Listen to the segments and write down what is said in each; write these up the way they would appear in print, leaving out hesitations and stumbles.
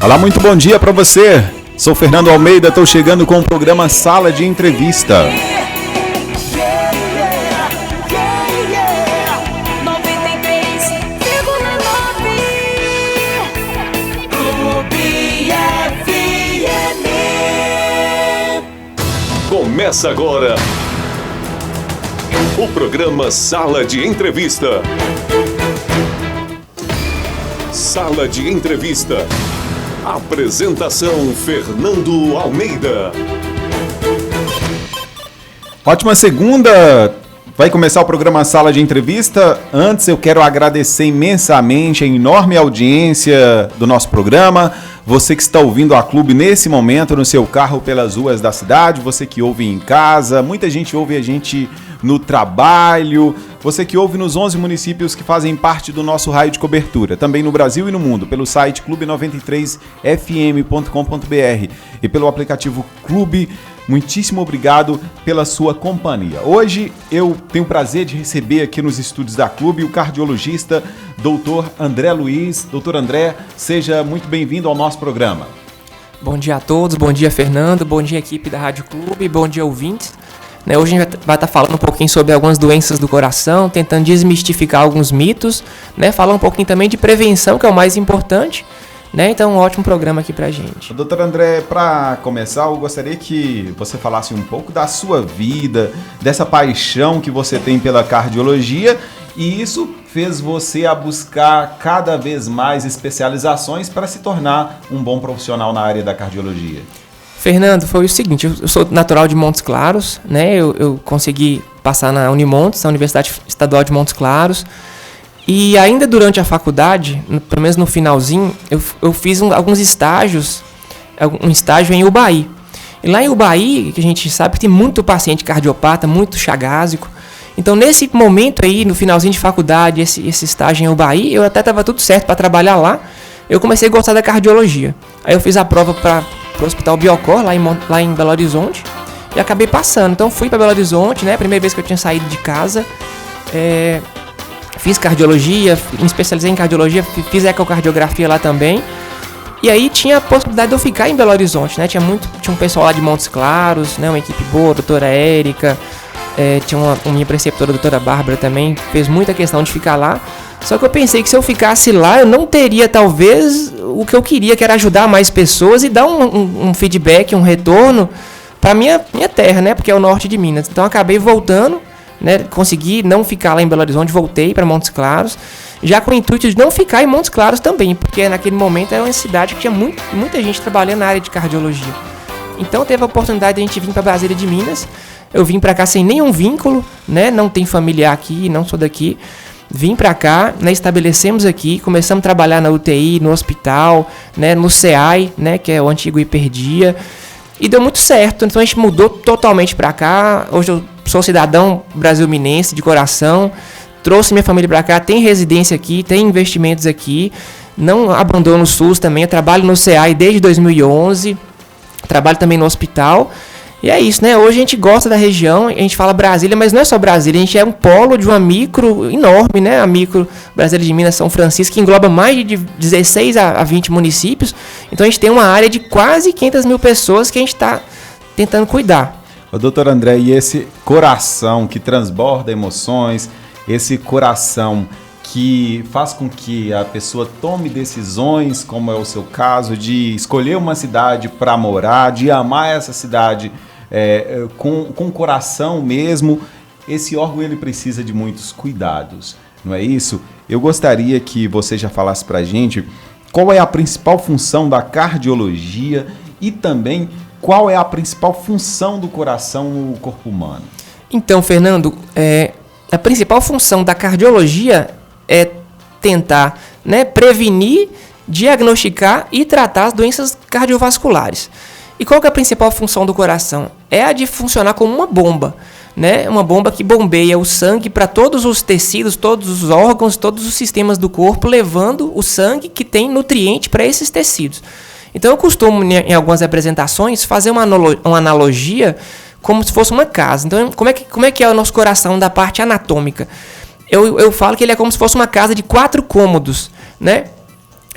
Olá, muito bom dia para você. Sou Fernando Almeida, estou chegando com o programa Sala de Entrevista. Começa agora o programa Sala de Entrevista. Sala de Entrevista. Apresentação Fernando Almeida. Ótima segunda! Vai começar o programa Sala de Entrevista. Antes eu quero agradecer imensamente a enorme audiência do nosso programa. Você que está ouvindo a Clube nesse momento no seu carro pelas ruas da cidade, você que ouve em casa, muita gente ouve a gente no trabalho, você que ouve nos 11 municípios que fazem parte do nosso raio de cobertura, também no Brasil e no mundo, pelo site clube93fm.com.br e pelo aplicativo Clube. Muitíssimo obrigado pela sua companhia. Hoje eu tenho o prazer de receber aqui nos estúdios da Clube o cardiologista Dr. André Luiz. Doutor André, seja muito bem-vindo ao nosso programa. Bom dia a todos, bom dia Fernando, bom dia equipe da Rádio Clube, bom dia ouvintes. Hoje a gente vai estar falando um pouquinho sobre algumas doenças do coração, tentando desmistificar alguns mitos, falar um pouquinho também de prevenção, que é o mais importante. Então, um ótimo programa aqui pra gente. Doutor André, para começar, eu gostaria que você falasse um pouco da sua vida, dessa paixão que você tem pela cardiologia, e isso fez você a buscar cada vez mais especializações para se tornar um bom profissional na área da cardiologia. Fernando, foi o seguinte, eu sou natural de Montes Claros, eu consegui passar na Unimontes, na Universidade Estadual de Montes Claros. E ainda durante a faculdade, pelo menos no finalzinho, eu fiz alguns estágios, um estágio em Ubaí. E lá em Ubaí, que a gente sabe que tem muito paciente cardiopata, muito chagásico. Então, nesse momento aí, no finalzinho de faculdade, esse estágio em Ubaí, eu até estava tudo certo para trabalhar lá. Eu comecei a gostar da cardiologia. Aí eu fiz a prova para o Hospital Biocor, lá em Belo Horizonte, e acabei passando. Então, fui para Belo Horizonte, primeira vez que eu tinha saído de casa. Fiz cardiologia, me especializei em cardiologia, fiz ecocardiografia lá também. E aí tinha a possibilidade de eu ficar em Belo Horizonte, Tinha um pessoal lá de Montes Claros, uma equipe boa, a doutora Érica, tinha uma minha preceptora, a doutora Bárbara também, fez muita questão de ficar lá. Só que eu pensei que se eu ficasse lá, eu não teria talvez o que eu queria, que era ajudar mais pessoas e dar um feedback, um retorno para minha terra, porque é o norte de Minas. Então eu acabei voltando. Consegui não ficar lá em Belo Horizonte, voltei para Montes Claros, já com o intuito de não ficar em Montes Claros também, porque naquele momento era uma cidade que tinha muita gente trabalhando na área de cardiologia. Então teve a oportunidade de a gente vir para Brasília de Minas. Eu vim para cá sem nenhum vínculo, não tenho familiar aqui, não sou daqui. Vim para cá, estabelecemos aqui, começamos a trabalhar na UTI, no hospital, no CEAI, que é o antigo Hiperdia. E deu muito certo, então a gente mudou totalmente para cá. Hoje eu sou cidadão brasil-minense de coração, trouxe minha família para cá, tem residência aqui, tem investimentos aqui, não abandono o SUS também, eu trabalho no CEAI desde 2011, trabalho também no hospital. E é isso, Hoje a gente gosta da região, a gente fala Brasília, mas não é só Brasília, a gente é um polo de uma micro enorme, A micro Brasília de Minas São Francisco, que engloba mais de 16 a 20 municípios. Então a gente tem uma área de quase 500 mil pessoas que a gente está tentando cuidar. Doutor André, e esse coração que transborda emoções, esse coração que faz com que a pessoa tome decisões, como é o seu caso, de escolher uma cidade para morar, de amar essa cidade com coração mesmo, esse órgão ele precisa de muitos cuidados, não é isso? Eu gostaria que você já falasse para a gente qual é a principal função da cardiologia e também qual é a principal função do coração no corpo humano. Então, Fernando, a principal função da cardiologia é tentar prevenir, diagnosticar e tratar as doenças cardiovasculares. E qual que é a principal função do coração? É a de funcionar como uma bomba, Uma bomba que bombeia o sangue para todos os tecidos, todos os órgãos, todos os sistemas do corpo, levando o sangue que tem nutriente para esses tecidos. Então eu costumo, em algumas apresentações, fazer uma analogia como se fosse uma casa. Então, como é que é o nosso coração da parte anatômica? Eu falo que ele é como se fosse uma casa de 4 cômodos,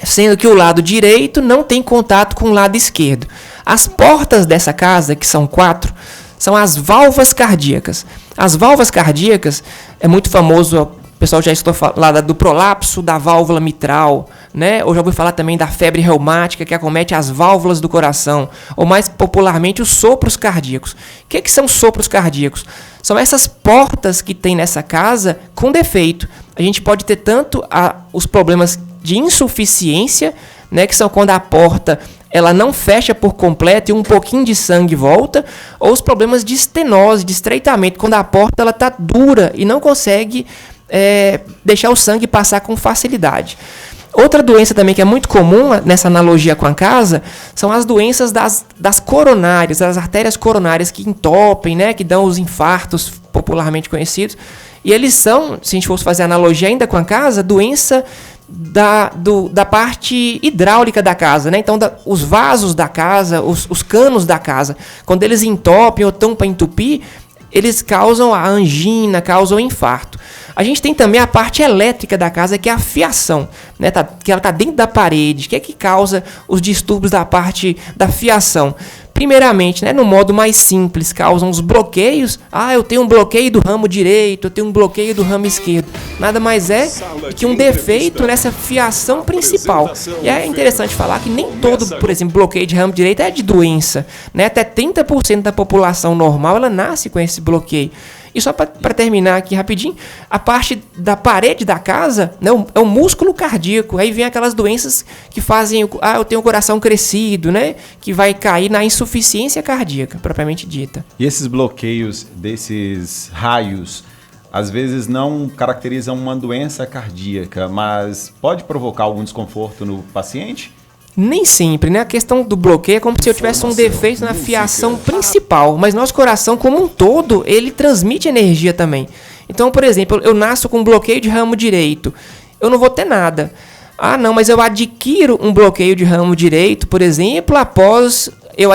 sendo que o lado direito não tem contato com o lado esquerdo. As portas dessa casa, que são 4, são as válvulas cardíacas. As válvulas cardíacas, é muito famoso, o pessoal já escutou falar do prolapso da válvula mitral, né? Ou já ouviu falar também da febre reumática que acomete as válvulas do coração, ou mais popularmente os sopros cardíacos. O que são sopros cardíacos? São essas portas que tem nessa casa com defeito. A gente pode ter tanto os problemas de insuficiência, né, que são quando a porta ela não fecha por completo e um pouquinho de sangue volta, ou os problemas de estenose, de estreitamento, quando a porta ela tá dura e não consegue deixar o sangue passar com facilidade. Outra doença também que é muito comum nessa analogia com a casa são as doenças das coronárias, das artérias coronárias que entopem, né, que dão os infartos popularmente conhecidos. E eles são, se a gente fosse fazer analogia ainda com a casa, doença da parte hidráulica da casa, né? Então, os vasos da casa, os canos da casa, quando eles entopem ou estão para entupir, eles causam a angina, causam o infarto. A gente tem também a parte elétrica da casa, que é a fiação, né? Que ela está dentro da parede, que é que causa os distúrbios da parte da fiação. Primeiramente, né, no modo mais simples, causam os bloqueios. Eu tenho um bloqueio do ramo direito, eu tenho um bloqueio do ramo esquerdo. Nada mais é que um defeito nessa fiação principal. E é interessante falar que nem todo, por exemplo, bloqueio de ramo direito é de doença, né? Até 30% da população normal ela nasce com esse bloqueio. E só para terminar aqui rapidinho, a parte da parede da casa, né, é o músculo cardíaco. Aí vem aquelas doenças que fazem, eu tenho o coração crescido, né, que vai cair na insuficiência cardíaca, propriamente dita. E esses bloqueios desses raios, às vezes não caracterizam uma doença cardíaca, mas pode provocar algum desconforto no paciente? Nem sempre, né? A questão do bloqueio é como se eu tivesse um defeito na fiação principal, mas nosso coração como um todo, ele transmite energia também. Então, por exemplo, eu nasço com um bloqueio de ramo direito, eu não vou ter nada. Não, mas eu adquiro um bloqueio de ramo direito, por exemplo, após eu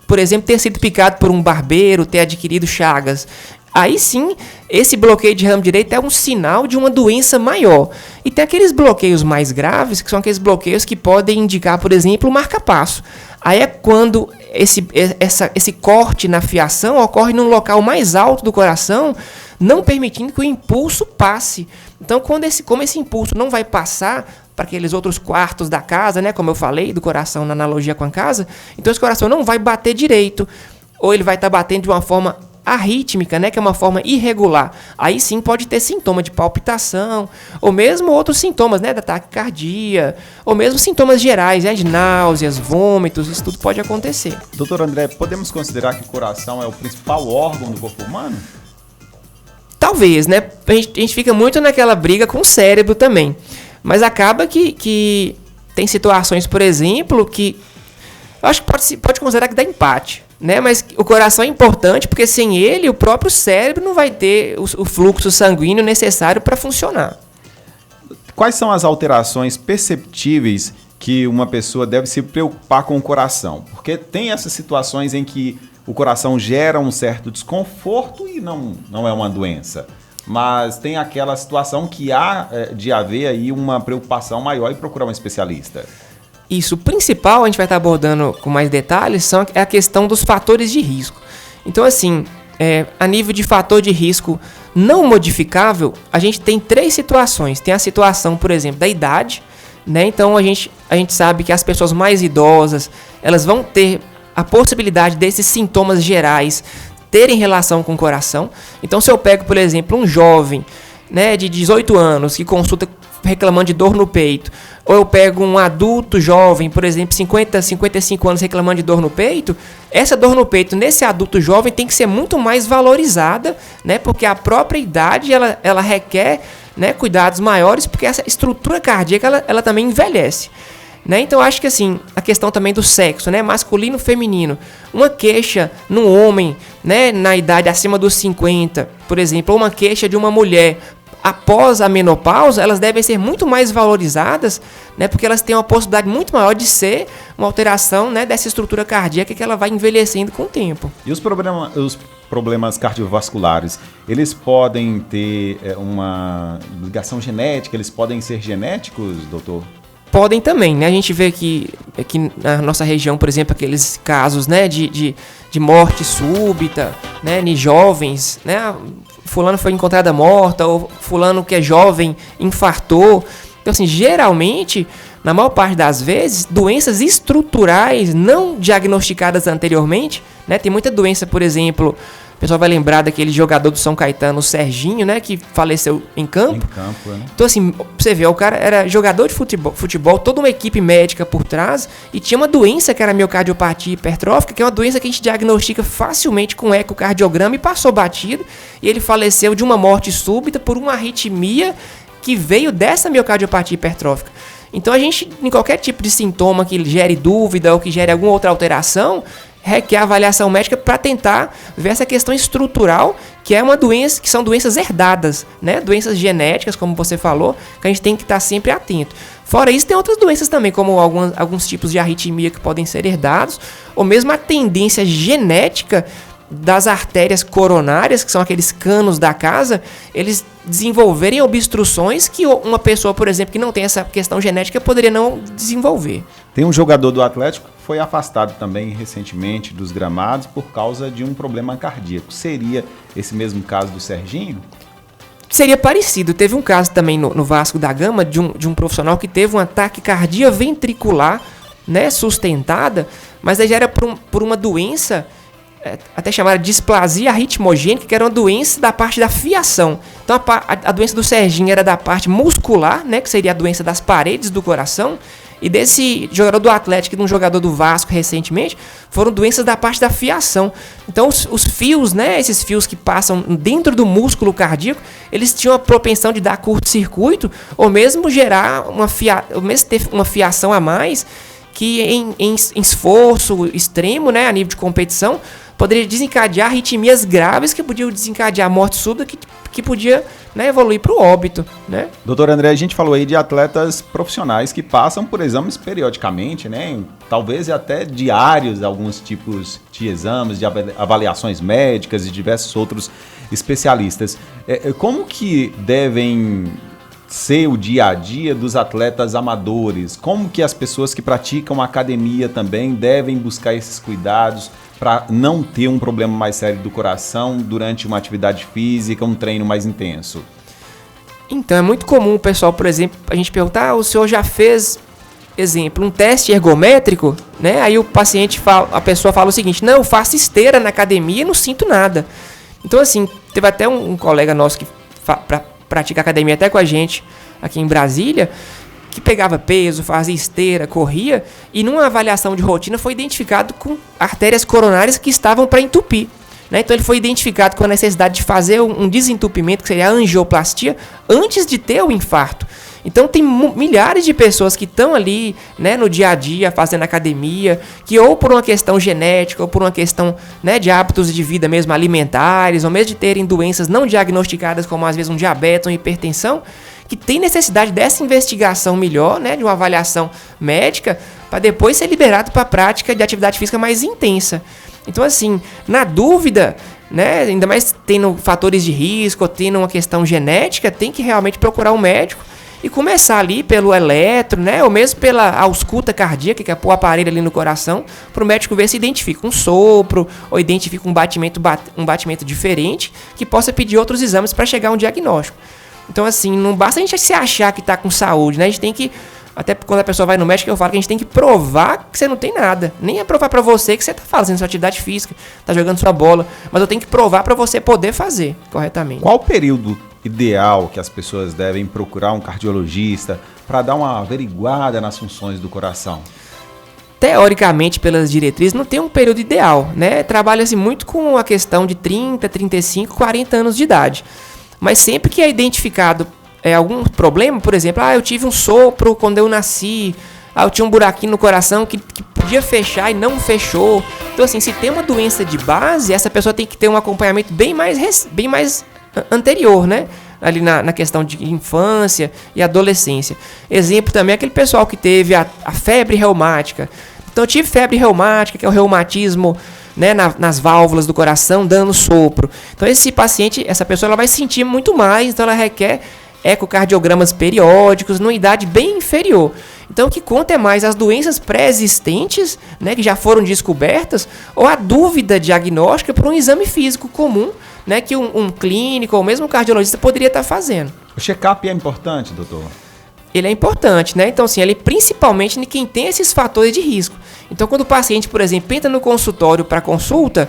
por exemplo, ter sido picado por um barbeiro, ter adquirido chagas. Aí sim, esse bloqueio de ramo direito é um sinal de uma doença maior. E tem aqueles bloqueios mais graves, que são aqueles bloqueios que podem indicar, por exemplo, o marca-passo. Aí é quando esse corte na fiação ocorre num local mais alto do coração, não permitindo que o impulso passe. Então, como esse impulso não vai passar para aqueles outros quartos da casa, né, como eu falei, do coração na analogia com a casa, então esse coração não vai bater direito, ou ele vai estar batendo de uma forma arrítmica, né, que é uma forma irregular. Aí sim pode ter sintoma de palpitação, ou mesmo outros sintomas, né, da taquicardia, ou mesmo sintomas gerais, né, de náuseas, vômitos, isso tudo pode acontecer. Doutor André, podemos considerar que o coração é o principal órgão do corpo humano? Talvez, né? A gente fica muito naquela briga com o cérebro também. Mas acaba que tem situações, por exemplo, que eu acho que pode considerar que dá empate, né? Mas o coração é importante porque sem ele o próprio cérebro não vai ter o fluxo sanguíneo necessário para funcionar. Quais são as alterações perceptíveis que uma pessoa deve se preocupar com o coração? Porque tem essas situações em que o coração gera um certo desconforto e não é uma doença. Mas tem aquela situação que há de haver aí uma preocupação maior e procurar um especialista. Isso, o principal, a gente vai estar abordando com mais detalhes, é a questão dos fatores de risco. Então, assim, a nível de fator de risco não modificável, a gente tem 3 situações. Tem a situação, por exemplo, da idade, né? Então, a gente sabe que as pessoas mais idosas, elas vão ter a possibilidade desses sintomas gerais terem relação com o coração. Então, se eu pego, por exemplo, um jovem, né, de 18 anos que consulta reclamando de dor no peito, ou eu pego um adulto jovem, por exemplo, 50, 55 anos reclamando de dor no peito, essa dor no peito nesse adulto jovem tem que ser muito mais valorizada, né, porque a própria idade ela requer, né, cuidados maiores, porque essa estrutura cardíaca ela também envelhece. Né? Então, acho que assim, a questão também do sexo, né? Masculino, feminino. Uma queixa no homem, né? Na idade acima dos 50, por exemplo, ou uma queixa de uma mulher após a menopausa, elas devem ser muito mais valorizadas, né? Porque elas têm uma possibilidade muito maior de ser uma alteração, né, dessa estrutura cardíaca que ela vai envelhecendo com o tempo. E os problemas cardiovasculares, eles podem ter uma ligação genética, eles podem ser genéticos, doutor? podem também, né? A gente vê que na nossa região, por exemplo, aqueles casos, né, de morte súbita, né, de jovens, né? Fulano foi encontrada morta, ou fulano que é jovem infartou. Então, assim, geralmente, na maior parte das vezes, doenças estruturais não diagnosticadas anteriormente, né? Tem muita doença, por exemplo, o pessoal vai lembrar daquele jogador do São Caetano, o Serginho, né? Que faleceu em campo. Né? Então, assim, você vê, o cara era jogador de futebol, toda uma equipe médica por trás, e tinha uma doença que era miocardiopatia hipertrófica, que é uma doença que a gente diagnostica facilmente com ecocardiograma, e passou batido, e ele faleceu de uma morte súbita por uma arritmia que veio dessa miocardiopatia hipertrófica. Então, a gente, em qualquer tipo de sintoma que gere dúvida ou que gere alguma outra alteração, requer avaliação médica para tentar ver essa questão estrutural, que é uma doença, que são doenças herdadas, né? Doenças genéticas, como você falou, que a gente tem que estar sempre atento. Fora isso, tem outras doenças também, como alguns tipos de arritmia que podem ser herdados, ou mesmo a tendência genética das artérias coronárias, que são aqueles canos da casa, eles desenvolverem obstruções que uma pessoa, por exemplo, que não tem essa questão genética, poderia não desenvolver. Tem um jogador do Atlético que foi afastado também recentemente dos gramados por causa de um problema cardíaco. Seria esse mesmo caso do Serginho? Seria parecido. Teve um caso também no Vasco da Gama de um profissional que teve um ataque cardíaco ventricular, né, sustentada, mas aí já era por uma doença até chamada displasia arritmogênica, que era uma doença da parte da fiação. Então a doença do Serginho era da parte muscular, né, que seria a doença das paredes do coração, e desse jogador do Atlético e de um jogador do Vasco recentemente, foram doenças da parte da fiação. Então os fios, né, esses fios que passam dentro do músculo cardíaco, eles tinham a propensão de dar curto-circuito, ou mesmo gerar ou mesmo ter uma fiação a mais, que em esforço extremo, né, a nível de competição, poderia desencadear arritmias graves que podiam desencadear a morte súbita, que podia, né, evoluir para o óbito, né? Doutor André, a gente falou aí de atletas profissionais que passam por exames periodicamente, né? Talvez até diários, alguns tipos de exames, de avaliações médicas e diversos outros especialistas. Como que devem ser o dia a dia dos atletas amadores? Como que as pessoas que praticam academia também devem buscar esses cuidados para não ter um problema mais sério do coração durante uma atividade física, um treino mais intenso? Então, é muito comum o pessoal, por exemplo, a gente perguntar, o senhor já fez, exemplo, um teste ergométrico, né? Aí o paciente fala, a pessoa fala o seguinte: não, eu faço esteira na academia e não sinto nada. Então, assim, teve até um colega nosso que pratica academia até com a gente aqui em Brasília, que pegava peso, fazia esteira, corria, e numa avaliação de rotina foi identificado com artérias coronárias que estavam para entupir, né? Então ele foi identificado com a necessidade de fazer um desentupimento, que seria a angioplastia, antes de ter o infarto. Então tem milhares de pessoas que estão ali, né, no dia a dia, fazendo academia, que ou por uma questão genética, ou por uma questão, né, de hábitos de vida mesmo alimentares, ou mesmo de terem doenças não diagnosticadas, como às vezes um diabetes ou hipertensão, que tem necessidade dessa investigação melhor, né, de uma avaliação médica, para depois ser liberado para a prática de atividade física mais intensa. Então, assim, na dúvida, né, ainda mais tendo fatores de risco, ou tendo uma questão genética, tem que realmente procurar um médico e começar ali pelo eletro, né, ou mesmo pela ausculta cardíaca, que é pôr o aparelho ali no coração, para o médico ver se identifica um sopro, ou identifica um batimento diferente, que possa pedir outros exames para chegar a um diagnóstico. Então, assim, não basta a gente se achar que está com saúde, né? A gente tem que, até quando a pessoa vai no médico, eu falo que a gente tem que provar que você não tem nada. Nem é provar para você que você está fazendo sua atividade física, está jogando sua bola, mas eu tenho que provar para você poder fazer corretamente. Qual o período ideal que as pessoas devem procurar um cardiologista para dar uma averiguada nas funções do coração? Teoricamente, pelas diretrizes, não tem um período ideal, né? Trabalha-se muito com a questão de 30, 35, 40 anos de idade. Mas sempre que é identificado algum problema, por exemplo, eu tive um sopro quando eu nasci, eu tinha um buraquinho no coração que podia fechar e não fechou. Então, assim, se tem uma doença de base, essa pessoa tem que ter um acompanhamento bem mais anterior, né? Ali na questão de infância e adolescência. Exemplo também é aquele pessoal que teve a febre reumática. Então, eu tive febre reumática, que é o reumatismo, né, nas válvulas do coração, dando sopro. Então, esse paciente, essa pessoa, ela vai sentir muito mais, então ela requer ecocardiogramas periódicos numa idade bem inferior. Então o que conta é mais as doenças pré-existentes, né, que já foram descobertas, ou a dúvida diagnóstica por um exame físico comum, né, que um clínico ou mesmo um cardiologista poderia estar fazendo. O check-up é importante, doutor? Ele é importante, né? Então, assim, ele principalmente em quem tem esses fatores de risco. Então, quando o paciente, por exemplo, entra no consultório para consulta,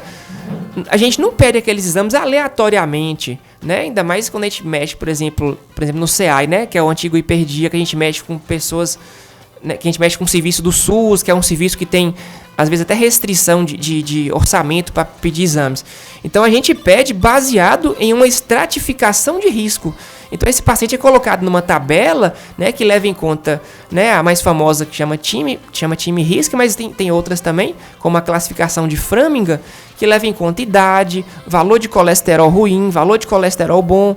a gente não pede aqueles exames aleatoriamente, né? Ainda mais quando a gente mexe, por exemplo no CEAI, né? Que é o antigo hiperdia, que a gente mexe com pessoas, né? Que a gente mexe com o serviço do SUS, que é um serviço que tem, às vezes, até restrição de orçamento para pedir exames. Então, a gente pede baseado em uma estratificação de risco. Então, esse paciente é colocado numa tabela, né, que leva em conta, né, a mais famosa que chama time risco, mas tem outras também, como a classificação de Framingham, que leva em conta idade, valor de colesterol ruim, valor de colesterol bom,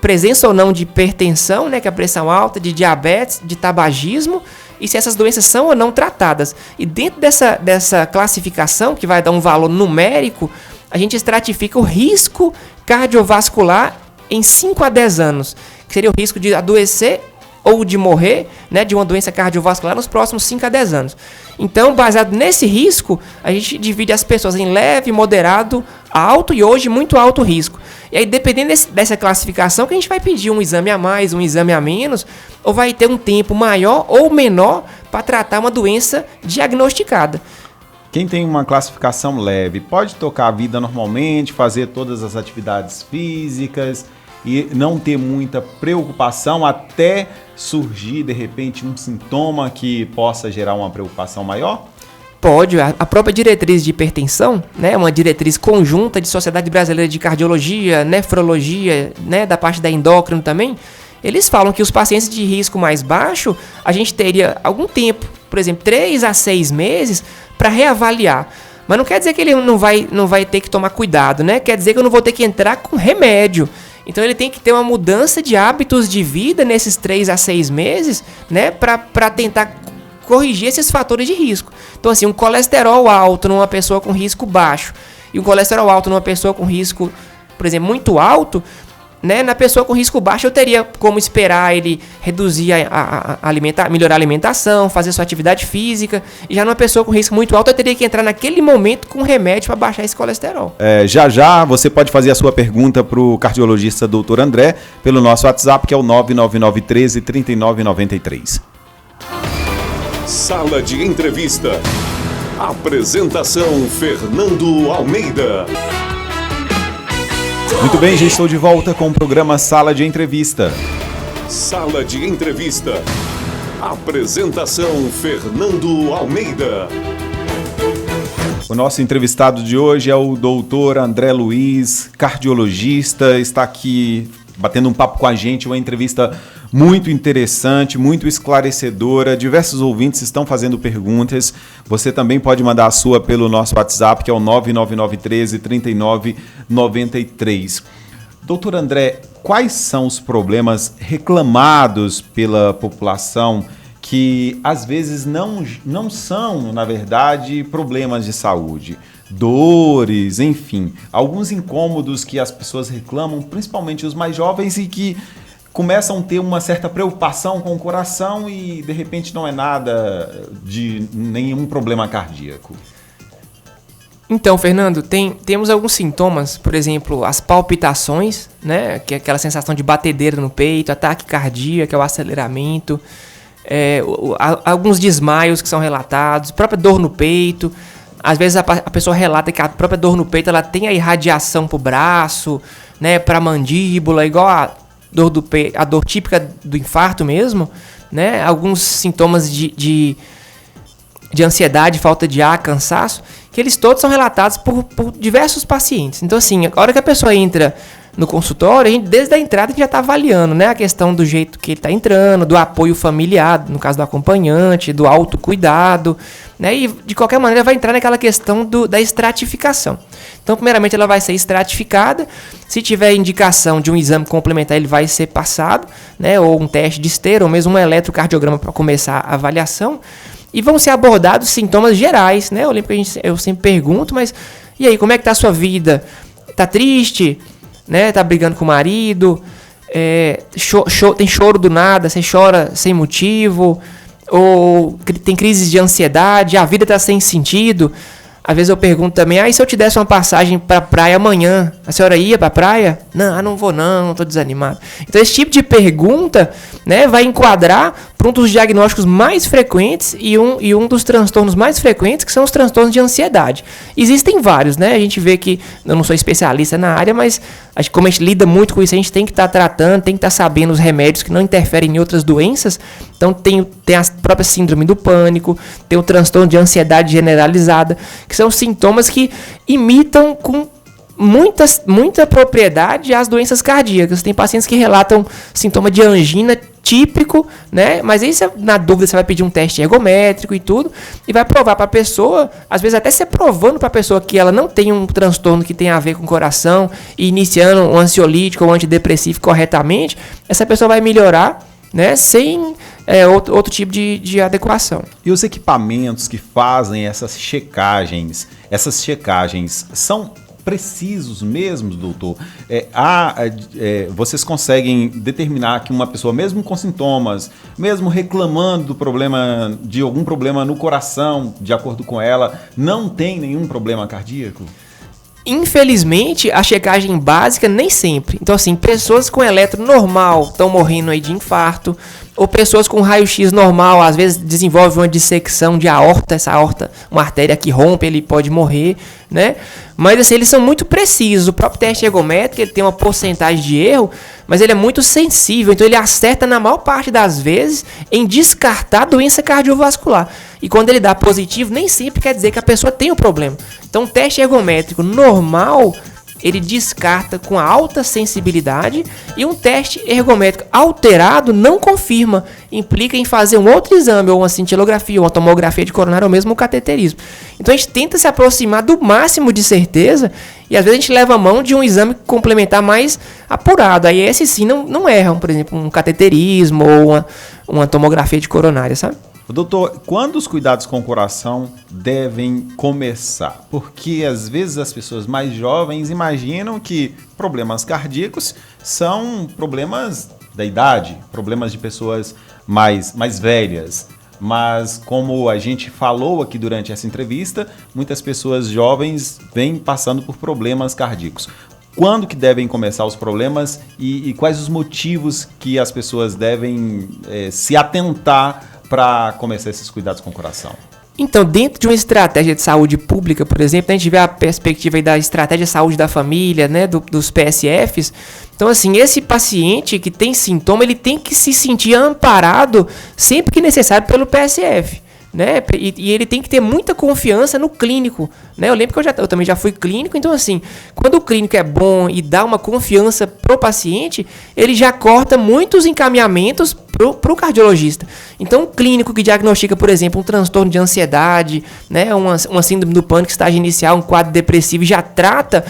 presença ou não de hipertensão, né, que é a pressão alta, de diabetes, de tabagismo, e se essas doenças são ou não tratadas. E dentro dessa classificação, que vai dar um valor numérico, a gente estratifica o risco cardiovascular em 5 a 10 anos, que seria o risco de adoecer ou de morrer, né, de uma doença cardiovascular nos próximos 5 a 10 anos. Então, baseado nesse risco, a gente divide as pessoas em leve, moderado, alto e hoje muito alto risco. E aí, dependendo dessa classificação, que a gente vai pedir um exame a mais, um exame a menos, ou vai ter um tempo maior ou menor para tratar uma doença diagnosticada. Quem tem uma classificação leve pode tocar a vida normalmente, fazer todas as atividades físicas e não ter muita preocupação até surgir, de repente, um sintoma que possa gerar uma preocupação maior? Pode. A própria diretriz de hipertensão, né, uma diretriz conjunta de Sociedade Brasileira de Cardiologia, Nefrologia, né, da parte da endócrino também, eles falam que os pacientes de risco mais baixo, a gente teria algum tempo, por exemplo, 3 a 6 meses, para reavaliar. Mas não quer dizer que ele não vai ter que tomar cuidado, né? Quer dizer que eu não vou ter que entrar com remédio. Então ele tem que ter uma mudança de hábitos de vida nesses 3 a 6 meses, né? Para tentar corrigir esses fatores de risco. Então, assim, um colesterol alto numa pessoa com risco baixo e um colesterol alto numa pessoa com risco, por exemplo, muito alto, né? Na pessoa com risco baixo eu teria como esperar ele reduzir melhorar a alimentação, fazer sua atividade física. E já numa pessoa com risco muito alto eu teria que entrar naquele momento com remédio para baixar esse colesterol. Já você pode fazer a sua pergunta para o cardiologista Dr. André pelo nosso WhatsApp, que é o 99913-3993. Sala de entrevista. Apresentação Fernando Almeida. Muito bem, já estou de volta com o programa Sala de Entrevista. Sala de entrevista. Apresentação Fernando Almeida. O nosso entrevistado de hoje é o doutor André Luiz, cardiologista, está aqui batendo um papo com a gente, uma entrevista muito interessante, muito esclarecedora. Diversos ouvintes estão fazendo perguntas. Você também pode mandar a sua pelo nosso WhatsApp, que é o 99913-3993. Doutor André, quais são os problemas reclamados pela população que às vezes não são, na verdade, problemas de saúde? Dores, enfim, alguns incômodos que as pessoas reclamam, principalmente os mais jovens, e que começam a ter uma certa preocupação com o coração e de repente não é nada de nenhum problema cardíaco. Então, Fernando, temos alguns sintomas, por exemplo, as palpitações, né, que é aquela sensação de batedeira no peito, ataque cardíaco, que é o aceleramento, alguns desmaios que são relatados, própria dor no peito. Às vezes a pessoa relata que a própria dor no peito ela tem a irradiação para o braço, né, para a mandíbula, igual a dor do peito, a dor típica do infarto mesmo, né? Alguns sintomas de ansiedade, falta de ar, cansaço, que eles todos são relatados por diversos pacientes. Então, assim, a hora que a pessoa entra no consultório, a gente, desde a entrada, a gente já está avaliando, né, a questão do jeito que ele está entrando, do apoio familiar, no caso do acompanhante, do autocuidado, né, e de qualquer maneira vai entrar naquela questão da estratificação. Então, primeiramente, ela vai ser estratificada. Se tiver indicação de um exame complementar, ele vai ser passado, né, ou um teste de esteira, ou mesmo um eletrocardiograma para começar a avaliação. E vão ser abordados sintomas gerais, né? Eu lembro que eu sempre pergunto, mas e aí, como é que tá a sua vida? Tá triste? Né? Tá brigando com o marido? Tem choro do nada? Você chora sem motivo? ou tem crises de ansiedade, a vida está sem sentido. Às vezes eu pergunto também, e se eu te desse uma passagem para praia amanhã, a senhora ia para praia? Não vou não, estou desanimado. Então esse tipo de pergunta, né, vai enquadrar para um dos diagnósticos mais frequentes e um dos transtornos mais frequentes, que são os transtornos de ansiedade. Existem vários, né? A gente vê que, eu não sou especialista na área, mas como a gente lida muito com isso, a gente tem que estar tratando, tem que estar sabendo os remédios que não interferem em outras doenças. Então tem a própria síndrome do pânico, tem o transtorno de ansiedade generalizada, que são sintomas que imitam com muita propriedade as doenças cardíacas. Tem pacientes que relatam sintoma de angina típico, né? Mas aí, na dúvida, você vai pedir um teste ergométrico e tudo, e vai provar para a pessoa, às vezes até você provando para a pessoa que ela não tem um transtorno que tem a ver com o coração, e iniciando um ansiolítico ou um antidepressivo corretamente, essa pessoa vai melhorar, né? Sem outro tipo de adequação. E os equipamentos que fazem essas checagens são precisos mesmo, doutor? Vocês conseguem determinar que uma pessoa, mesmo com sintomas, mesmo reclamando de algum problema no coração, de acordo com ela, não tem nenhum problema cardíaco? Infelizmente, a checagem básica nem sempre. Então, assim, pessoas com eletro normal estão morrendo aí de infarto, ou pessoas com raio-x normal, às vezes desenvolvem uma dissecção de aorta, essa aorta, uma artéria que rompe, ele pode morrer, né? Mas, assim, eles são muito precisos. O próprio teste ergométrico, ele tem uma porcentagem de erro, mas ele é muito sensível, então ele acerta na maior parte das vezes em descartar a doença cardiovascular. E quando ele dá positivo, nem sempre quer dizer que a pessoa tem o problema. Então, o teste ergométrico normal, ele descarta com alta sensibilidade, e um teste ergométrico alterado não confirma, implica em fazer um outro exame, ou uma cintilografia, ou uma tomografia de coronária, ou mesmo um cateterismo. Então a gente tenta se aproximar do máximo de certeza, e às vezes a gente leva a mão de um exame complementar mais apurado, aí esse sim não erram, por exemplo, um cateterismo ou uma tomografia de coronária, sabe? Doutor, quando os cuidados com o coração devem começar? Porque às vezes as pessoas mais jovens imaginam que problemas cardíacos são problemas da idade, problemas de pessoas mais velhas. Mas como a gente falou aqui durante essa entrevista, muitas pessoas jovens vêm passando por problemas cardíacos. Quando que devem começar os problemas e quais os motivos que as pessoas devem se atentar para começar esses cuidados com o coração? Então, dentro de uma estratégia de saúde pública, por exemplo, a gente vê a perspectiva aí da estratégia de saúde da família, né, dos PSFs. Então, assim, esse paciente que tem sintoma, ele tem que se sentir amparado sempre que necessário pelo PSF. Né? E ele tem que ter muita confiança no clínico, né? Eu lembro que eu também já fui clínico, então assim, quando o clínico é bom e dá uma confiança pro paciente, ele já corta muitos encaminhamentos pro cardiologista. Então, um clínico que diagnostica, por exemplo, um transtorno de ansiedade, né? Uma síndrome do pânico, estágio inicial, um quadro depressivo, já trata,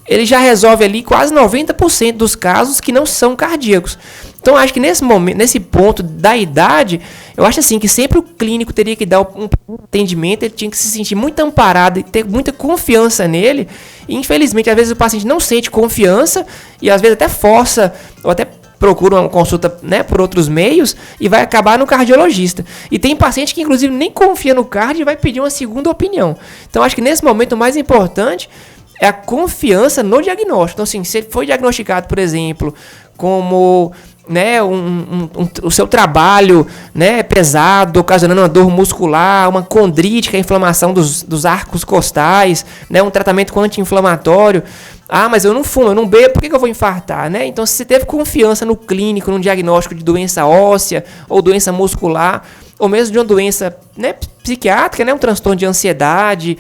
ele já resolve ali quase 90% dos casos que não são cardíacos. Então, acho que nesse momento, nesse ponto da idade, eu acho assim que sempre o clínico teria que dar um atendimento, ele tinha que se sentir muito amparado e ter muita confiança nele. E, infelizmente, às vezes o paciente não sente confiança e às vezes até força ou até procura uma consulta, né, por outros meios e vai acabar no cardiologista. E tem paciente que, inclusive, nem confia no cardio e vai pedir uma segunda opinião. Então, acho que nesse momento o mais importante é a confiança no diagnóstico. Então, assim, se ele foi diagnosticado, por exemplo, como, né, o seu trabalho, né, pesado, ocasionando uma dor muscular, uma condrite, que é a inflamação dos arcos costais, né, um tratamento com anti-inflamatório. Ah, mas eu não fumo, eu não bebo, por que eu vou infartar, né? Então, se você teve confiança no clínico, no diagnóstico de doença óssea ou doença muscular, ou mesmo de uma doença, né, psiquiátrica, né, um transtorno de ansiedade,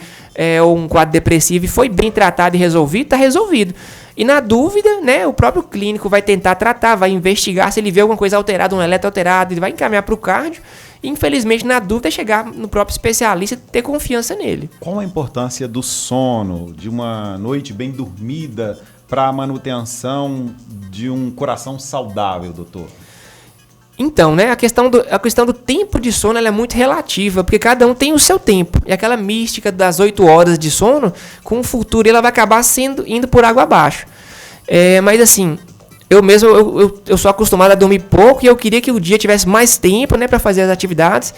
ou um quadro depressivo, e foi bem tratado e resolvido, está resolvido. E na dúvida, né, o próprio clínico vai tentar tratar, vai investigar, se ele vê alguma coisa alterada, um eletro alterado, ele vai encaminhar para o cardio. E, infelizmente, na dúvida, é chegar no próprio especialista e ter confiança nele. Qual a importância do sono, de uma noite bem dormida, para a manutenção de um coração saudável, doutor? Então, né, a questão do tempo de sono, ela é muito relativa, porque cada um tem o seu tempo. E aquela mística das 8 horas de sono, com o futuro ela vai acabar indo por água abaixo. Mas assim, eu sou acostumado a dormir pouco e eu queria que o dia tivesse mais tempo, né, para fazer as atividades.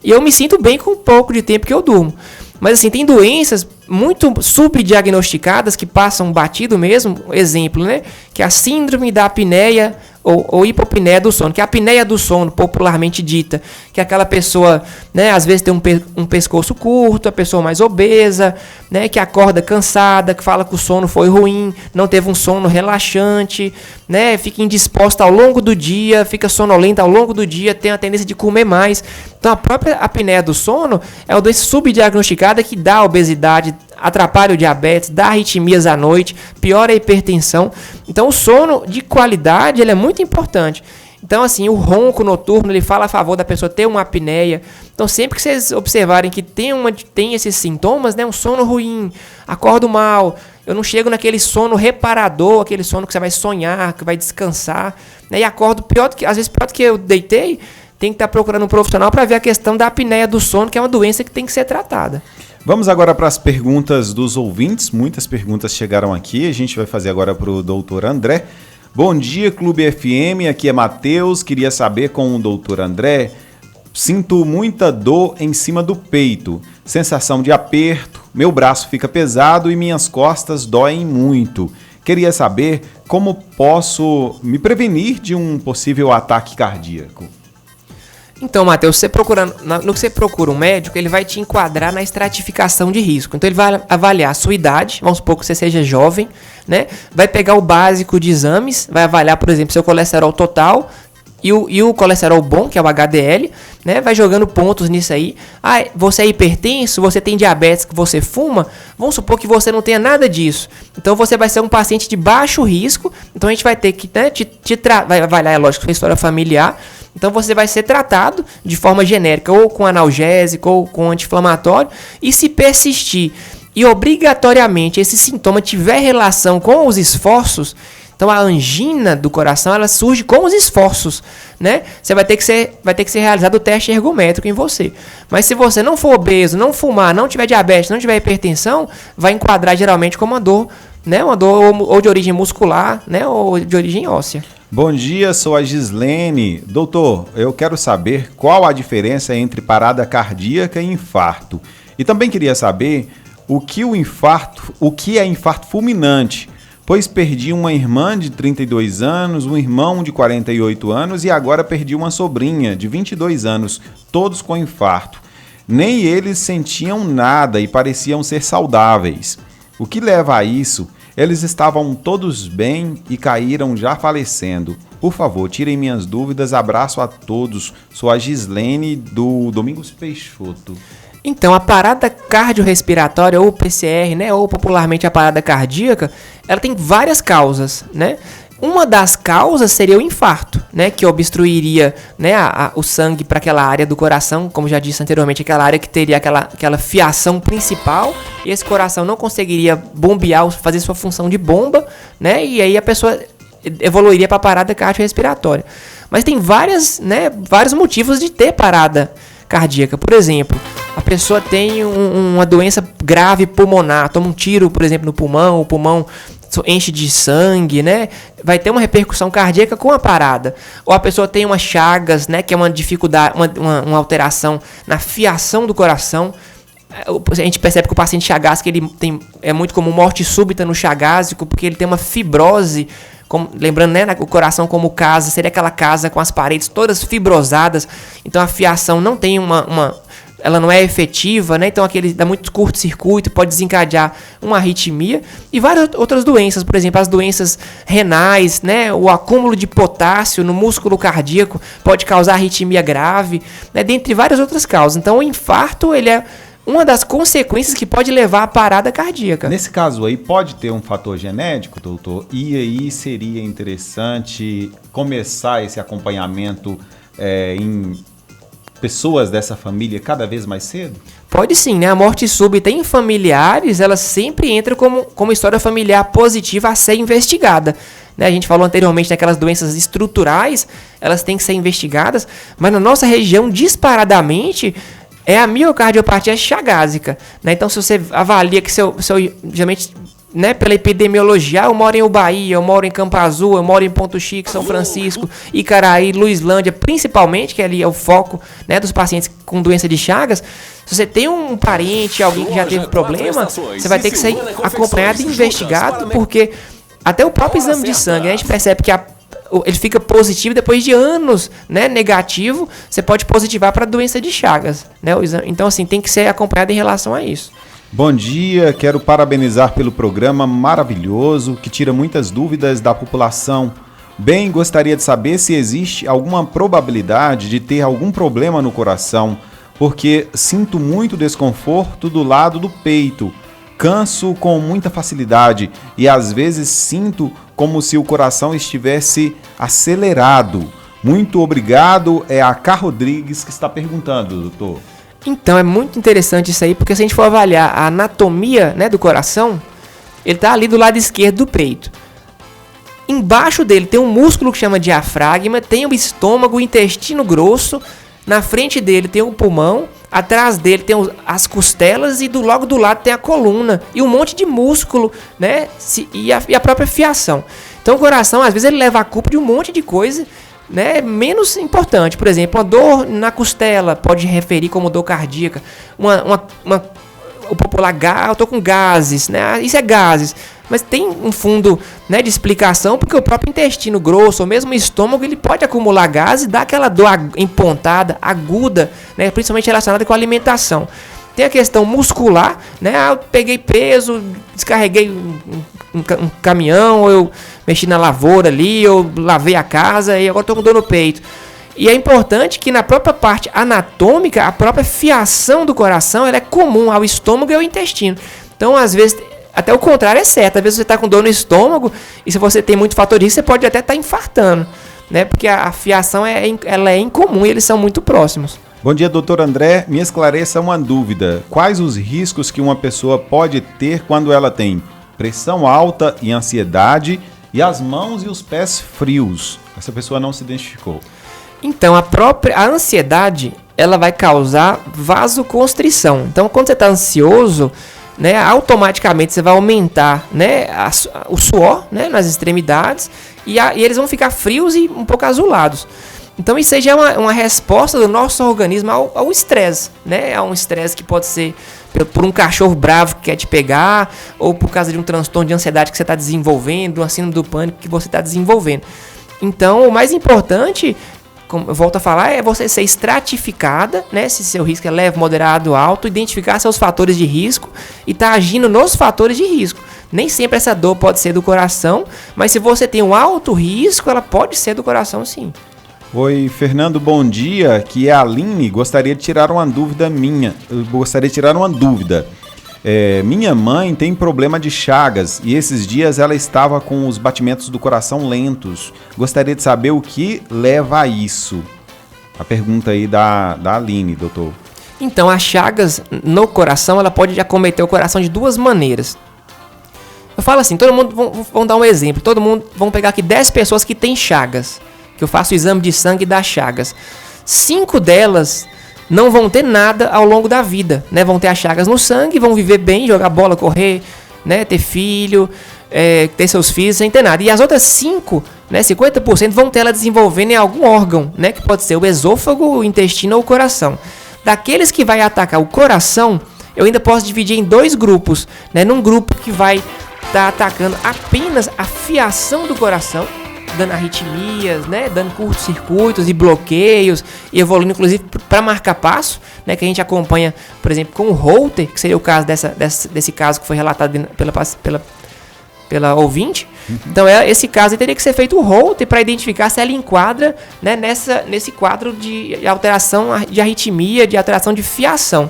E eu me sinto bem com o pouco de tempo que eu durmo. Mas assim, tem doenças muito subdiagnosticadas que passam batido mesmo. Exemplo, né? Que é a síndrome da apneia ou hipopneia do sono, que é a apneia do sono, popularmente dita, que é aquela pessoa, né, às vezes tem um pescoço curto, a pessoa mais obesa, né, que acorda cansada, que fala que o sono foi ruim, não teve um sono relaxante, né, fica indisposta ao longo do dia, fica sonolenta ao longo do dia, tem a tendência de comer mais. Então a própria apneia do sono é uma doença subdiagnosticada que dá obesidade, atrapalha o diabetes, dá arritmias à noite, piora a hipertensão. Então o sono de qualidade ele é muito importante. Então assim, o ronco noturno ele fala a favor da pessoa ter uma apneia. Então sempre que vocês observarem que tem esses sintomas, né, um sono ruim, acordo mal, eu não chego naquele sono reparador, aquele sono que você vai sonhar, que vai descansar, né, e acordo às vezes pior do que eu deitei, tem que estar procurando um profissional para ver a questão da apneia do sono, que é uma doença que tem que ser tratada. Vamos agora para as perguntas dos ouvintes. Muitas perguntas chegaram aqui. A gente vai fazer agora para o doutor André. Bom dia, Clube FM. Aqui é Matheus. Queria saber com o doutor André. Sinto muita dor em cima do peito. Sensação de aperto. Meu braço fica pesado e minhas costas doem muito. Queria saber como posso me prevenir de um possível ataque cardíaco. Então, Matheus, no que você procura um médico, ele vai te enquadrar na estratificação de risco. Então, ele vai avaliar a sua idade, vamos supor que você seja jovem, né? Vai pegar o básico de exames, vai avaliar, por exemplo, seu colesterol total e o colesterol bom, que é o HDL, né? Vai jogando pontos nisso aí. Ah, você é hipertenso, você tem diabetes, que você fuma, vamos supor que você não tenha nada disso. Então, você vai ser um paciente de baixo risco, então a gente vai ter que, né, vai avaliar, é lógico, sua história familiar. Então você vai ser tratado de forma genérica, ou com analgésico, ou com anti-inflamatório, e se persistir e obrigatoriamente esse sintoma tiver relação com os esforços, então a angina do coração ela surge com os esforços, né? Você vai ter que ser realizado o teste ergométrico em você. Mas se você não for obeso, não fumar, não tiver diabetes, não tiver hipertensão, vai enquadrar geralmente como uma dor, né? Uma dor ou de origem muscular, né? Ou de origem óssea. Bom dia, sou a Gislene. Doutor, eu quero saber qual a diferença entre parada cardíaca e infarto. E também queria saber o que é infarto fulminante, pois perdi uma irmã de 32 anos, um irmão de 48 anos e agora perdi uma sobrinha de 22 anos, todos com infarto. Nem eles sentiam nada e pareciam ser saudáveis. O que leva a isso? Eles estavam todos bem e caíram já falecendo. Por favor, tirem minhas dúvidas. Abraço a todos. Sou a Gislene do Domingos Peixoto. Então, a parada cardiorrespiratória, ou PCR, né, ou popularmente a parada cardíaca, ela tem várias causas, né? Uma das causas seria o infarto, né, que obstruiria, né, o sangue para aquela área do coração, como já disse anteriormente, aquela área que teria aquela fiação principal, e esse coração não conseguiria bombear, fazer sua função de bomba, né, e aí a pessoa evoluiria para a parada cardiorrespiratória. Mas tem vários motivos de ter parada cardíaca. Por exemplo, a pessoa tem uma doença grave pulmonar, toma um tiro, por exemplo, no pulmão, o pulmão enche de sangue, né? Vai ter uma repercussão cardíaca com a parada. Ou a pessoa tem umas chagas, né? Que é uma dificuldade, uma alteração na fiação do coração. A gente percebe que o paciente chagásico é muito comum morte súbita no chagásico, porque ele tem uma fibrose. Lembrando, né, o coração como casa, seria aquela casa com as paredes todas fibrosadas. Então a fiação não tem ela não é efetiva, né? Então aquele dá muito curto-circuito, pode desencadear uma arritmia e várias outras doenças, por exemplo, as doenças renais, né? O acúmulo de potássio no músculo cardíaco pode causar arritmia grave, né? Dentre várias outras causas. Então o infarto, ele é uma das consequências que pode levar à parada cardíaca. Nesse caso aí, pode ter um fator genético, doutor? E aí seria interessante começar esse acompanhamento em pessoas dessa família cada vez mais cedo? Pode sim, né? A morte súbita em familiares, ela sempre entra como história familiar positiva a ser investigada. Né? A gente falou anteriormente daquelas doenças estruturais, elas têm que ser investigadas, mas na nossa região, disparadamente, é a miocardiopatia chagásica. Né? Então, se você avalia que geralmente, né, pela epidemiologia, eu moro em Ubaí, eu moro em Campo Azul, eu moro em Ponto Chico, São Francisco, Icaraí, Luislândia, principalmente, que ali é o foco, né, dos pacientes com doença de Chagas. Se você tem um parente, alguém que já teve problema, você vai ter que ser acompanhado e investigado, porque até o próprio exame de sangue, a gente percebe que ele fica positivo depois de anos, né, negativo, você pode positivar para doença de Chagas, né, o exame. Então, assim, tem que ser acompanhado em relação a isso. Bom dia, quero parabenizar pelo programa maravilhoso que tira muitas dúvidas da população. Bem, gostaria de saber se existe alguma probabilidade de ter algum problema no coração, porque sinto muito desconforto do lado do peito, canso com muita facilidade e às vezes sinto como se o coração estivesse acelerado. Muito obrigado, é a Cá Rodrigues que está perguntando, doutor. Então, é muito interessante isso aí, porque se a gente for avaliar a anatomia, né, do coração, ele está ali do lado esquerdo do peito. Embaixo dele tem um músculo que chama diafragma, tem o estômago, o intestino grosso, na frente dele tem o pulmão, atrás dele tem as costelas e logo do lado tem a coluna e um monte de músculo, né, e a própria fiação. Então, o coração, às vezes, ele leva a culpa de um monte de coisa, né, menos importante. Por exemplo, uma dor na costela pode referir como dor cardíaca. O popular eu tô com gases, né? Isso é gases. Mas tem um fundo, né, de explicação, porque o próprio intestino grosso, ou mesmo o estômago, ele pode acumular gases e dar aquela dor empontada, aguda, né, principalmente relacionada com a alimentação. Tem a questão muscular, né? Eu peguei peso, descarreguei um caminhão, ou eu mexi na lavoura ali, eu lavei a casa e agora estou com dor no peito. E é importante que na própria parte anatômica, a própria fiação do coração, ela é comum ao estômago e ao intestino. Então, às vezes, até o contrário é certo. Às vezes você está com dor no estômago e se você tem muito fator de risco, você pode até estar infartando, né? Porque a fiação ela é incomum e eles são muito próximos. Bom dia, doutor André. Me esclareça uma dúvida. Quais os riscos que uma pessoa pode ter quando ela tem pressão alta e ansiedade e as mãos e os pés frios? Essa pessoa não se identificou. Então, a ansiedade, ela vai causar vasoconstrição. Então, quando você está ansioso, né, automaticamente você vai aumentar, né, o suor, né, nas extremidades e eles vão ficar frios e um pouco azulados. Então, isso aí já é uma resposta do nosso organismo ao estresse, né? É um estresse que pode ser por um cachorro bravo que quer te pegar, ou por causa de um transtorno de ansiedade que você está desenvolvendo, uma síndrome do pânico que você está desenvolvendo. Então, o mais importante, como eu volto a falar, é você ser estratificada, né? Se seu risco é leve, moderado, alto, identificar seus fatores de risco e estar agindo nos fatores de risco. Nem sempre essa dor pode ser do coração, mas se você tem um alto risco, ela pode ser do coração, sim. Oi, Fernando, bom dia. Aqui é a Aline. Gostaria de tirar uma dúvida minha. Minha mãe tem problema de Chagas e esses dias ela estava com os batimentos do coração lentos. Gostaria de saber o que leva a isso. A pergunta aí da Aline, doutor. Então, a Chagas no coração, ela pode acometer o coração de duas maneiras. Eu falo assim, todo mundo, vamos dar um exemplo. Vamos pegar aqui 10 pessoas que têm Chagas, que eu faço o exame de sangue das Chagas. 5 delas não vão ter nada ao longo da vida, né? Vão ter as Chagas no sangue, vão viver bem, jogar bola, correr, né? Ter filho, ter seus filhos sem ter nada. E as outras 5, né? 50% vão ter ela desenvolvendo em algum órgão, né? Que pode ser o esôfago, o intestino ou o coração. Daqueles que vai atacar o coração, eu ainda posso dividir em 2 grupos, né? Num grupo que vai estar atacando apenas a fiação do coração, dando arritmias, né, dando curtos-circuitos e bloqueios, e evoluindo inclusive para marca-passo, né, que a gente acompanha, por exemplo, com o Holter, que seria o caso desse caso que foi relatado pela ouvinte. Então, esse caso teria que ser feito o Holter para identificar se ela enquadra, né, nesse quadro de alteração de arritmia, de alteração de fiação.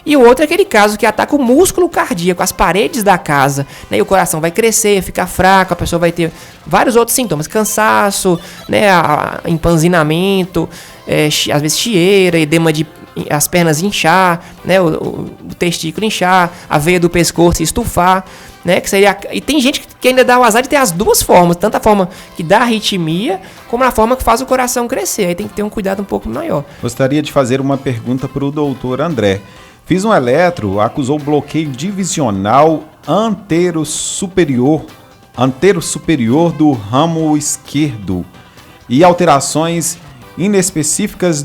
E o outro é aquele caso que ataca o músculo cardíaco, as paredes da casa, né? E o coração vai crescer, ficar fraco, a pessoa vai ter vários outros sintomas, cansaço, né? Empanzinamento, às vezes chieira, edema as pernas inchar, né? O testículo inchar, a veia do pescoço estufar, né? Que seria, e tem gente que ainda dá o azar de ter as duas formas, tanto a forma que dá arritmia, como a forma que faz o coração crescer. Aí tem que ter um cuidado um pouco maior. Gostaria de fazer uma pergunta para o doutor André. Fiz um eletro, acusou bloqueio divisional anterosuperior do ramo esquerdo e alterações inespecíficas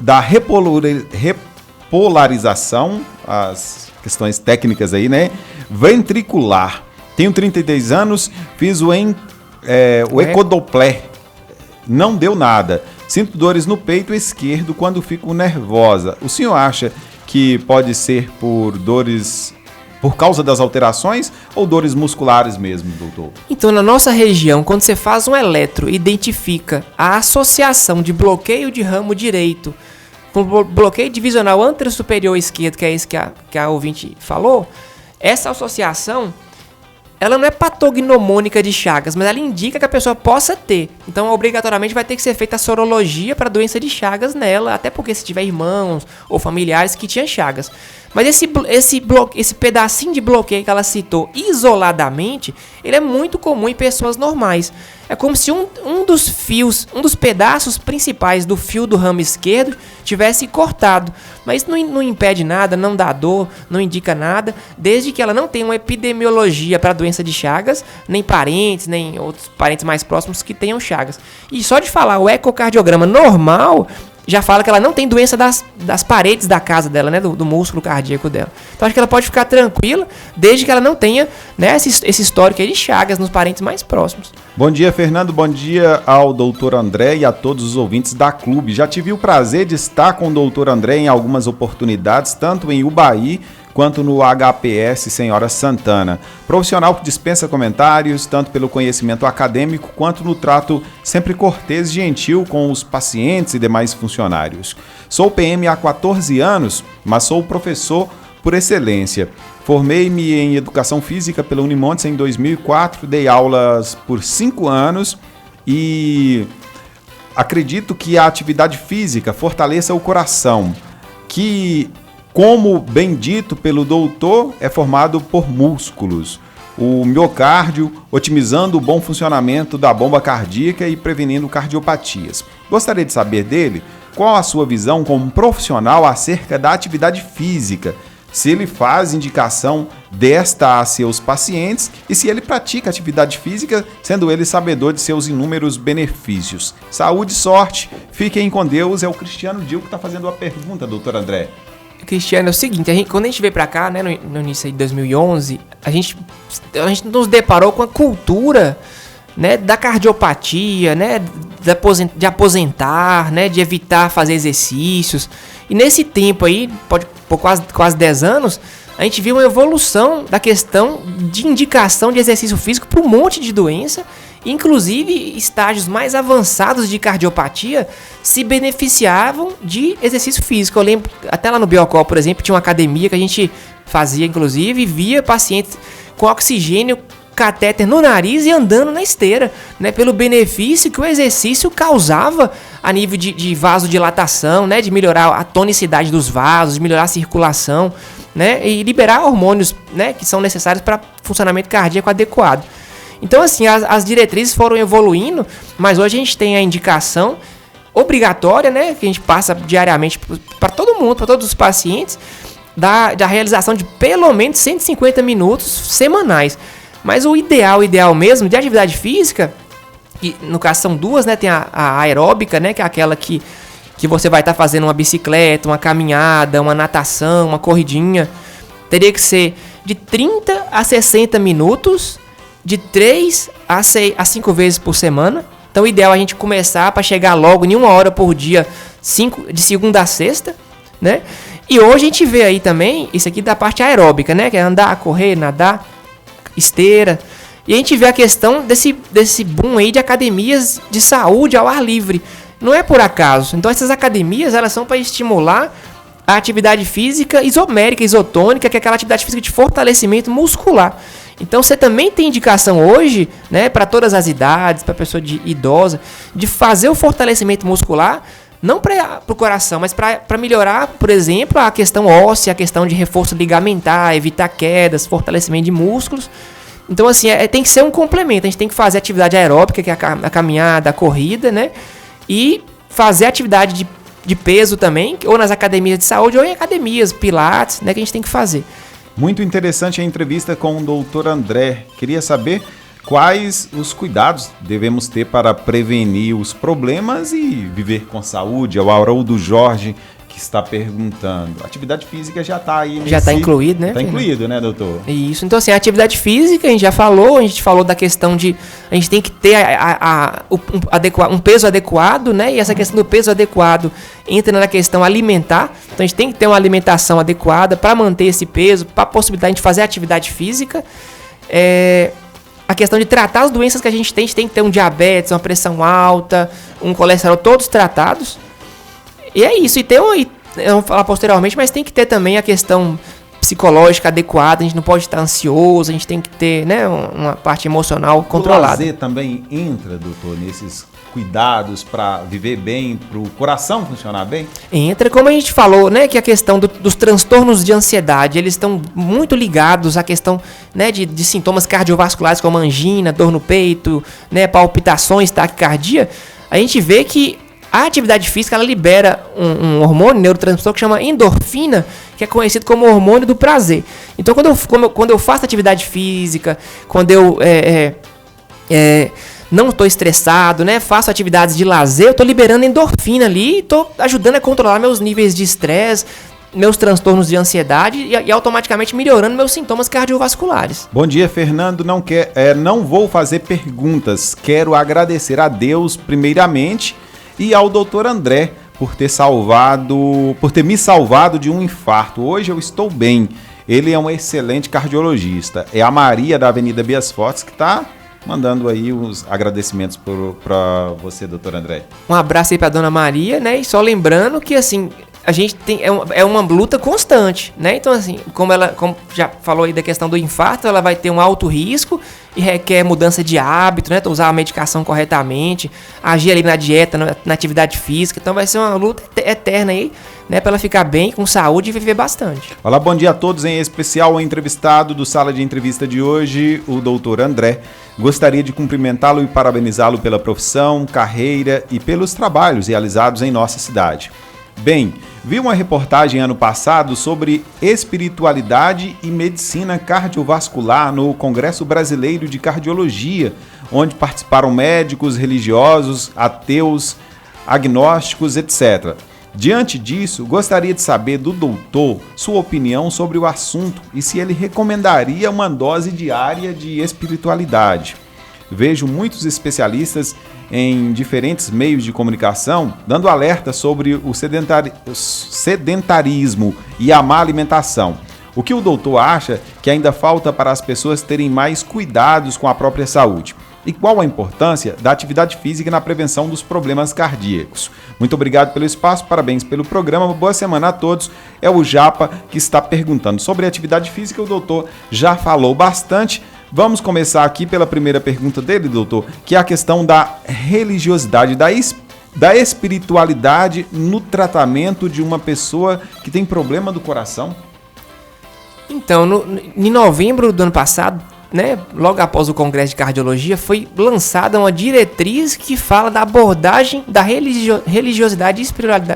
da repolarização, as questões técnicas aí, né? Ventricular. Tenho 33 anos, fiz o ecodoppler. Não deu nada. Sinto dores no peito esquerdo quando fico nervosa. O senhor acha que pode ser por causa das alterações ou dores musculares mesmo, doutor? Então, na nossa região, quando você faz um eletro, identifica a associação de bloqueio de ramo direito com bloqueio divisional anterosuperior esquerdo, que é isso que a ouvinte falou, essa associação, ela não é patognomônica de Chagas, mas ela indica que a pessoa possa ter. Então, obrigatoriamente, vai ter que ser feita a sorologia para a doença de Chagas nela, até porque se tiver irmãos ou familiares que tinham Chagas. Mas esse pedacinho de bloqueio que ela citou isoladamente, ele é muito comum em pessoas normais. É como se um dos pedaços principais do fio do ramo esquerdo tivesse cortado. Mas isso não impede nada, não dá dor, não indica nada, desde que ela não tenha uma epidemiologia para a doença de Chagas, nem parentes, nem outros parentes mais próximos que tenham Chagas. E só de falar o ecocardiograma normal, já fala que ela não tem doença das paredes da casa dela, né, do músculo cardíaco dela. Então acho que ela pode ficar tranquila, desde que ela não tenha, né, esse histórico aí de Chagas nos parentes mais próximos. Bom dia, Fernando. Bom dia ao doutor André e a todos os ouvintes da Clube. Já tive o prazer de estar com o doutor André em algumas oportunidades, tanto em Ubaí quanto no HPS Senhora Santana. Profissional que dispensa comentários, tanto pelo conhecimento acadêmico quanto no trato sempre cortês e gentil com os pacientes e demais funcionários. Sou PM há 14 anos, mas sou professor por excelência. Formei-me em Educação Física pela Unimontes em 2004, dei aulas por 5 anos e acredito que a atividade física fortaleça o coração, que, como bem dito pelo doutor, é formado por músculos. O miocárdio, otimizando o bom funcionamento da bomba cardíaca e prevenindo cardiopatias. Gostaria de saber dele qual a sua visão como profissional acerca da atividade física, se ele faz indicação desta a seus pacientes e se ele pratica atividade física, sendo ele sabedor de seus inúmeros benefícios. Saúde e sorte, fiquem com Deus. É o Cristiano Dil que está fazendo a pergunta, doutor André. Cristiano, é o seguinte, quando a gente veio pra cá, né, no início de 2011, a gente nos deparou com a cultura, né, da cardiopatia, né, de aposentar, né, de evitar fazer exercícios. E nesse tempo aí, por quase 10 anos, a gente viu uma evolução da questão de indicação de exercício físico para um monte de doença, inclusive estágios mais avançados de cardiopatia se beneficiavam de exercício físico. Eu lembro, até lá no Biocol, por exemplo, tinha uma academia que a gente fazia, inclusive, e via pacientes com oxigênio, catéter no nariz e andando na esteira, né, pelo benefício que o exercício causava a nível de vasodilatação, né, de melhorar a tonicidade dos vasos, de melhorar a circulação, né, e liberar hormônios, né, que são necessários para funcionamento cardíaco adequado. Então, assim, as diretrizes foram evoluindo, mas hoje a gente tem a indicação obrigatória, né, que a gente passa diariamente para todo mundo, para todos os pacientes, da realização de pelo menos 150 minutos semanais. Mas o ideal mesmo de atividade física, que no caso são duas, né? Tem a aeróbica, né? Que é aquela que você vai estar fazendo uma bicicleta, uma caminhada, uma natação, uma corridinha. Teria que ser de 30 a 60 minutos, de 3 a 5 vezes por semana. Então o ideal é a gente começar para chegar logo em 1 hora por dia, de segunda a sexta, né? E hoje a gente vê aí também, isso aqui da parte aeróbica, né? Que é andar, correr, nadar, esteira. E a gente vê a questão desse boom aí de academias de saúde ao ar livre. Não é por acaso. Então essas academias, elas são para estimular a atividade física isomérica, isotônica, que é aquela atividade física de fortalecimento muscular. Então você também tem indicação hoje, né, para todas as idades, para pessoa idosa, de fazer o fortalecimento muscular, não para o coração, mas para melhorar, por exemplo, a questão óssea, a questão de reforço ligamentar, evitar quedas, fortalecimento de músculos. Então, assim, tem que ser um complemento. A gente tem que fazer atividade aeróbica, que é a caminhada, a corrida, né? E fazer atividade de peso também, ou nas academias de saúde, ou em academias, pilates, né? Que a gente tem que fazer. Muito interessante a entrevista com o Dr. André. Queria saber quais os cuidados devemos ter para prevenir os problemas e viver com saúde. É o Haroldo Jorge que está perguntando. A atividade física já está aí. Já está incluído, né? Está incluído, né, doutor? Isso. Então, assim, a atividade física, a gente já falou, a gente falou da questão de a gente tem que ter um peso adequado, né? E essa questão do peso adequado entra na questão alimentar. Então, a gente tem que ter uma alimentação adequada para manter esse peso, para possibilitar a gente fazer atividade física. A questão de tratar as doenças que a gente tem que ter um diabetes, uma pressão alta, um colesterol, todos tratados. E é isso, eu vou falar posteriormente, mas tem que ter também a questão psicológica adequada, a gente não pode estar ansioso, a gente tem que ter, né, uma parte emocional controlada. O lazer também entra, doutor, nesses cuidados para viver bem, para o coração funcionar bem? Entra, como a gente falou, né, que a questão dos transtornos de ansiedade, eles estão muito ligados à questão, né, de sintomas cardiovasculares como angina, dor no peito, né, palpitações, taquicardia. A gente vê que a atividade física, ela libera um hormônio, neurotransmissor, que chama endorfina, que é conhecido como hormônio do prazer. Então, quando eu faço atividade física, quando eu não estou estressado, né, faço atividades de lazer, eu estou liberando endorfina ali e estou ajudando a controlar meus níveis de estresse, meus transtornos de ansiedade e automaticamente melhorando meus sintomas cardiovasculares. Bom dia, Fernando. Não vou fazer perguntas. Quero agradecer a Deus primeiramente e ao Dr. André por ter me salvado de um infarto. Hoje eu estou bem. Ele é um excelente cardiologista. É a Maria da Avenida Bias Fortes que está mandando aí os agradecimentos para você, Dr. André. Um abraço aí para Dona Maria, né? E só lembrando que assim, a gente tem uma luta constante, né? Então assim, como já falou aí da questão do infarto, ela vai ter um alto risco e requer mudança de hábito, né? Usar a medicação corretamente, agir ali na dieta, na atividade física. Então vai ser uma luta eterna aí, né? Para ela ficar bem, com saúde e viver bastante. Olá, bom dia a todos, em especial o entrevistado do Sala de Entrevista de hoje, o Dr. André. Gostaria de cumprimentá-lo e parabenizá-lo pela profissão, carreira e pelos trabalhos realizados em nossa cidade. Bem, vi uma reportagem ano passado sobre espiritualidade e medicina cardiovascular no Congresso Brasileiro de Cardiologia, onde participaram médicos, religiosos, ateus, agnósticos, etc. Diante disso, gostaria de saber do doutor sua opinião sobre o assunto e se ele recomendaria uma dose diária de espiritualidade. Vejo muitos especialistas em diferentes meios de comunicação dando alerta sobre o sedentarismo e a má alimentação. O que o doutor acha que ainda falta para as pessoas terem mais cuidados com a própria saúde? E qual a importância da atividade física na prevenção dos problemas cardíacos? Muito obrigado pelo espaço, parabéns pelo programa, boa semana a todos. É o Japa que está perguntando sobre atividade física, o doutor já falou bastante. Vamos começar aqui pela primeira pergunta dele, doutor, que é a questão da religiosidade, da espiritualidade no tratamento de uma pessoa que tem problema do coração. Então, em novembro do ano passado, né, logo após o Congresso de Cardiologia, foi lançada uma diretriz que fala da abordagem da religiosidade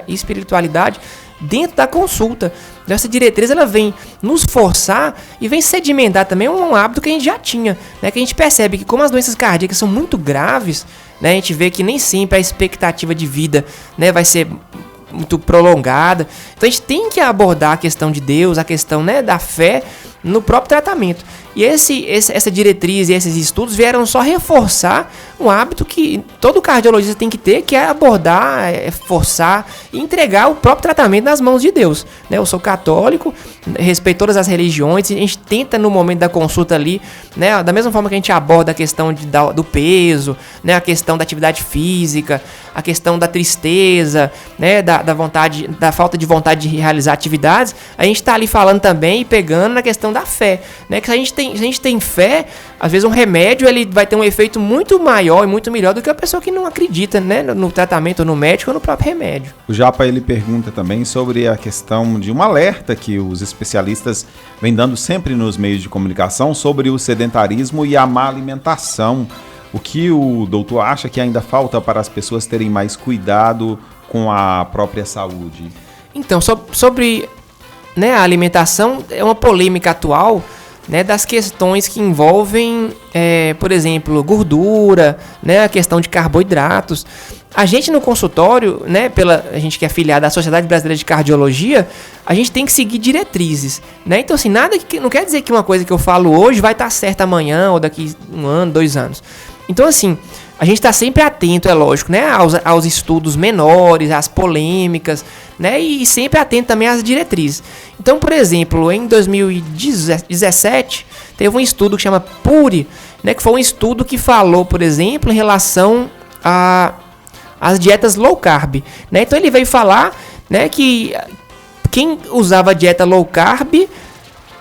e espiritualidade dentro da consulta. Essa diretriz ela vem nos forçar e vem sedimentar também um hábito que a gente já tinha, né, que a gente percebe que como as doenças cardíacas são muito graves, né, a gente vê que nem sempre a expectativa de vida, né, vai ser muito prolongada. Então a gente tem que abordar a questão de Deus, a questão, né, da fé no próprio tratamento. E essa diretriz e esses estudos vieram só reforçar um hábito que todo cardiologista tem que ter, que é abordar, forçar e entregar o próprio tratamento nas mãos de Deus. Né? Eu sou católico, respeito todas as religiões, a gente tenta no momento da consulta ali, né, da mesma forma que a gente aborda a questão do peso, né, a questão da atividade física, a questão da tristeza, né, da vontade, da falta de vontade de realizar atividades, a gente está ali falando também e pegando na questão da fé, né, que se a gente tem fé, às vezes um remédio ele vai ter um efeito muito maior e muito melhor do que a pessoa que não acredita, né, no tratamento, no médico ou no próprio remédio. O Japa ele pergunta também sobre a questão de um alerta que os especialistas vêm dando sempre nos meios de comunicação sobre o sedentarismo e a má alimentação. O que o doutor acha que ainda falta para as pessoas terem mais cuidado com a própria saúde? Então, sobre né, a alimentação é uma polêmica atual, né, das questões que envolvem, por exemplo, gordura, né, a questão de carboidratos. A gente no consultório, né, a gente que é afiliado à Sociedade Brasileira de Cardiologia, a gente tem que seguir diretrizes, né? Então, assim, não quer dizer que uma coisa que eu falo hoje vai estar certa amanhã ou daqui 1 ano, 2 anos. Então, assim, a gente está sempre atento, é lógico, né, aos estudos menores, às polêmicas, né, e sempre atento também às diretrizes. Então, por exemplo, em 2017, teve um estudo que chama PURI, né, que foi um estudo que falou, por exemplo, em relação às dietas low carb, né? Então, ele veio falar, né, que quem usava dieta low carb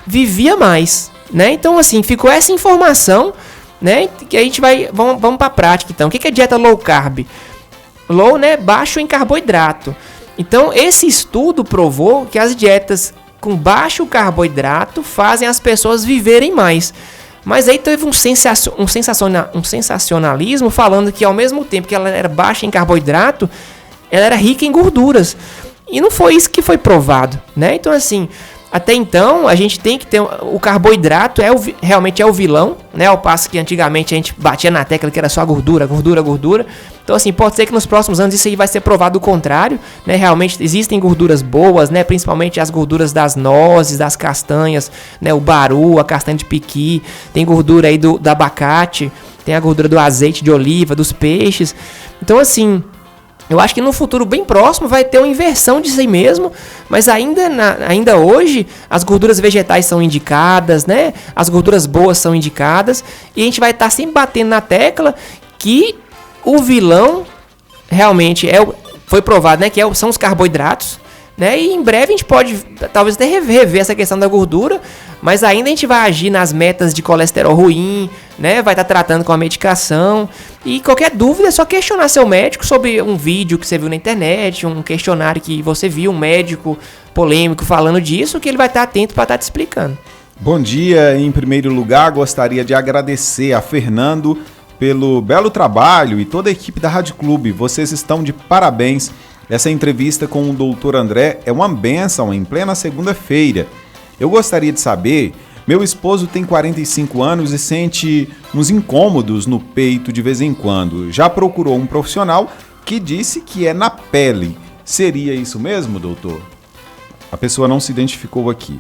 vivia mais, né? Então, assim, ficou essa informação, né, que a gente vamos para a prática. Então, o que é dieta low carb? Low, né, baixo em carboidrato. Então, esse estudo provou que as dietas com baixo carboidrato fazem as pessoas viverem mais. Mas aí teve um sensacionalismo falando que ao mesmo tempo que ela era baixa em carboidrato, ela era rica em gorduras. E não foi isso que foi provado, né? Então, assim, até então, a gente tem que ter... O carboidrato realmente é o vilão, né? Ao passo que antigamente a gente batia na tecla que era só gordura. Então, assim, pode ser que nos próximos anos isso aí vai ser provado o contrário, né? Realmente existem gorduras boas, né? Principalmente as gorduras das nozes, das castanhas, né? O baru, a castanha de piqui. Tem gordura aí do abacate, tem a gordura do azeite de oliva, dos peixes. Então, assim... Eu acho que no futuro bem próximo vai ter uma inversão disso aí mesmo, mas ainda hoje as gorduras vegetais são indicadas, né? As gorduras boas são indicadas, e a gente vai estar sempre batendo na tecla que o vilão realmente foi provado, né? São os carboidratos, né? E em breve a gente pode talvez até rever essa questão da gordura, mas ainda a gente vai agir nas metas de colesterol ruim, né? Vai estar tratando com a medicação. E qualquer dúvida é só questionar seu médico sobre um vídeo que você viu na internet, um questionário que você viu, um médico polêmico falando disso, que ele vai estar atento para estar te explicando. Bom dia, em primeiro lugar gostaria de agradecer a Fernando pelo belo trabalho e toda a equipe da Rádio Clube. Vocês estão de parabéns. Essa entrevista com o Dr. André é uma bênção em plena segunda-feira. Eu gostaria de saber, meu esposo tem 45 anos e sente uns incômodos no peito de vez em quando. Já procurou um profissional que disse que é na pele. Seria isso mesmo, doutor? A pessoa não se identificou aqui.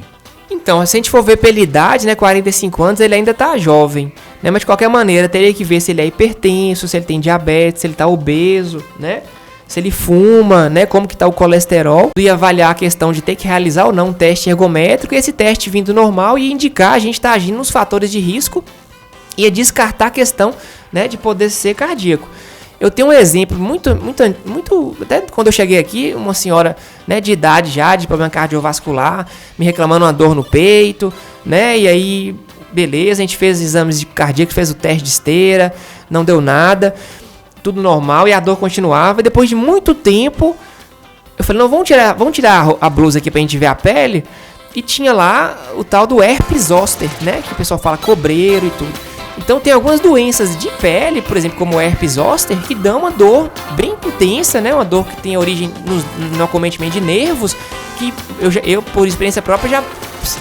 Então, se a gente for ver pela idade, né, 45 anos, ele ainda tá jovem, né? Mas de qualquer maneira, teria que ver se ele é hipertenso, se ele tem diabetes, se ele tá obeso, né? Se ele fuma, né, como que tá o colesterol, e avaliar a questão de ter que realizar ou não um teste ergométrico, e esse teste vindo normal e indicar a gente tá agindo nos fatores de risco e descartar a questão, né, de poder ser cardíaco. Eu tenho um exemplo muito, até quando eu cheguei aqui, uma senhora, né, de idade já, de problema cardiovascular, me reclamando uma dor no peito, né, e aí, beleza, a gente fez exames de cardíaco, fez o teste de esteira, não deu nada, tudo normal, e a dor continuava. E depois de muito tempo, eu falei, não, vamos tirar a blusa aqui pra gente ver a pele. E tinha lá o tal do herpes zoster, né? Que o pessoal fala cobreiro e tudo. Então tem algumas doenças de pele, por exemplo, como o herpes zoster, que dão uma dor bem intensa, né? Uma dor que tem origem no acometimento de nervos, que eu por experiência própria,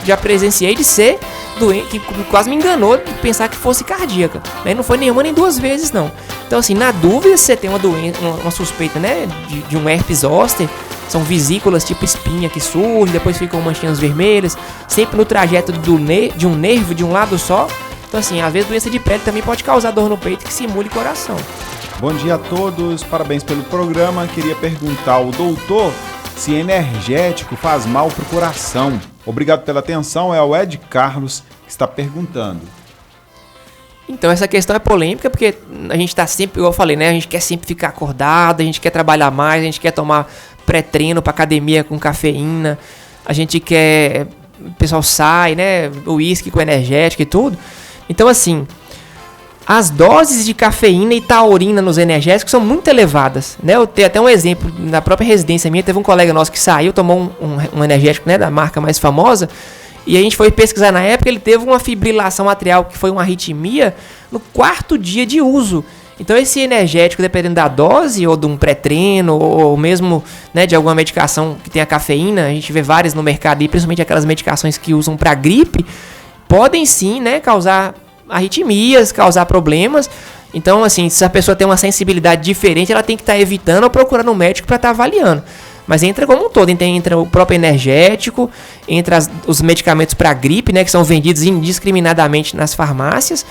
já presenciei de ser doente, que quase me enganou de pensar que fosse cardíaca, né? Não foi nenhuma nem duas vezes, não. Então, assim, na dúvida, se você tem uma doença, uma suspeita, né, de um herpes zoster, são vesículas tipo espinha que surgem, depois ficam manchinhas vermelhas, sempre no trajeto de um nervo de um lado só. Então, assim, às vezes doença de pele também pode causar dor no peito que simule coração. Bom dia a todos, parabéns pelo programa. Queria perguntar ao doutor se energético faz mal para o coração. Obrigado pela atenção, é o Ed Carlos que está perguntando. Então, essa questão é polêmica porque a gente está sempre, igual eu falei, né? A gente quer sempre ficar acordado, a gente quer trabalhar mais, a gente quer tomar pré-treino para academia com cafeína, a gente quer... O pessoal sai, né? Uísque com energético e tudo. Então, assim, as doses de cafeína e taurina nos energéticos são muito elevadas, né? Eu tenho até um exemplo, na própria residência minha, teve um colega nosso que saiu, tomou um energético, né, da marca mais famosa, e a gente foi pesquisar na época, ele teve uma fibrilação atrial, que foi uma arritmia, no 4º dia de uso. Então esse energético, dependendo da dose, ou de um pré-treino, ou mesmo, né, de alguma medicação que tenha cafeína, a gente vê várias no mercado, e principalmente aquelas medicações que usam para gripe, podem sim, né, causar arritmias, causar problemas. Então, assim, se a pessoa tem uma sensibilidade diferente, ela tem que estar evitando ou procurando um médico para estar avaliando. Mas entra como um todo, entra o próprio energético, entra os medicamentos para gripe, né, que são vendidos indiscriminadamente nas farmácias,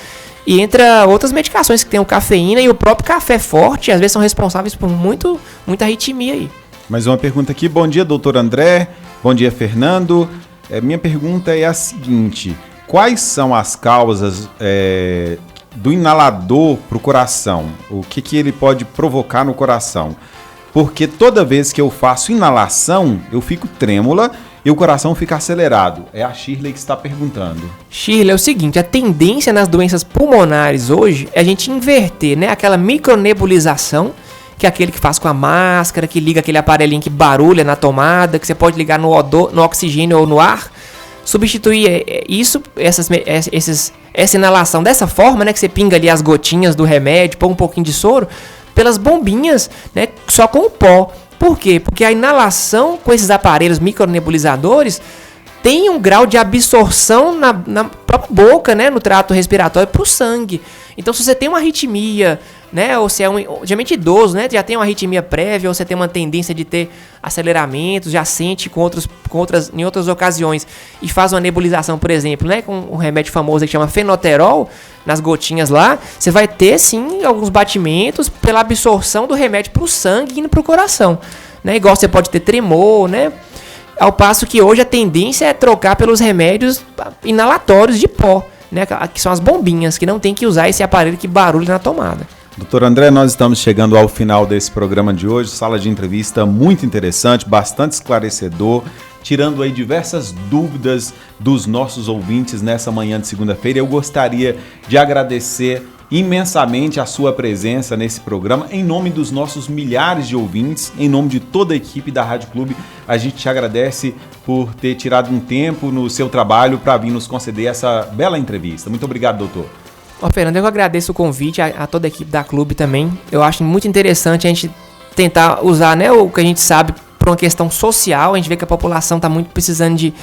e entra outras medicações que tem o cafeína e o próprio café forte, às vezes são responsáveis por muita arritmia aí. Mais uma pergunta aqui. Bom dia, doutor André. Bom dia, Fernando. Minha pergunta é a seguinte: quais são as causas do inalador para o coração? O que ele pode provocar no coração? Porque toda vez que eu faço inalação, eu fico trêmula e o coração fica acelerado. É a Shirley que está perguntando. Shirley, é o seguinte, a tendência nas doenças pulmonares hoje é a gente inverter, né? Aquela micronebulização, que é aquele que faz com a máscara, que liga aquele aparelhinho que barulha na tomada, que você pode ligar no oxigênio ou no ar. Substituir essa inalação dessa forma, né? Que você pinga ali as gotinhas do remédio, põe um pouquinho de soro, pelas bombinhas, né? Só com o pó. Por quê? Porque a inalação com esses aparelhos micronebulizadores tem um grau de absorção na própria boca, né, no trato respiratório, para o sangue. Então, se você tem uma arritmia, né, ou se é geralmente idoso, né, já tem uma arritmia prévia, ou você tem uma tendência de ter aceleramentos, já sente em outras ocasiões, e faz uma nebulização, por exemplo, né, com um remédio famoso que chama fenoterol, nas gotinhas lá, você vai ter, sim, alguns batimentos pela absorção do remédio para o sangue e indo para o coração, né, igual você pode ter tremor, né, ao passo que hoje a tendência é trocar pelos remédios inalatórios de pó, né, que são as bombinhas, que não tem que usar esse aparelho que barulha na tomada. Doutor André, nós estamos chegando ao final desse programa de hoje, sala de entrevista muito interessante, bastante esclarecedor, tirando aí diversas dúvidas dos nossos ouvintes nessa manhã de segunda-feira. Eu gostaria de agradecer imensamente a sua presença nesse programa, em nome dos nossos milhares de ouvintes, em nome de toda a equipe da Rádio Clube. A gente te agradece por ter tirado um tempo no seu trabalho para vir nos conceder essa bela entrevista. Muito obrigado, doutor. Fernando, eu agradeço o convite a toda a equipe da Clube também. Eu acho muito interessante a gente tentar usar, né, o que a gente sabe por uma questão social. A gente vê que a população está muito precisando de...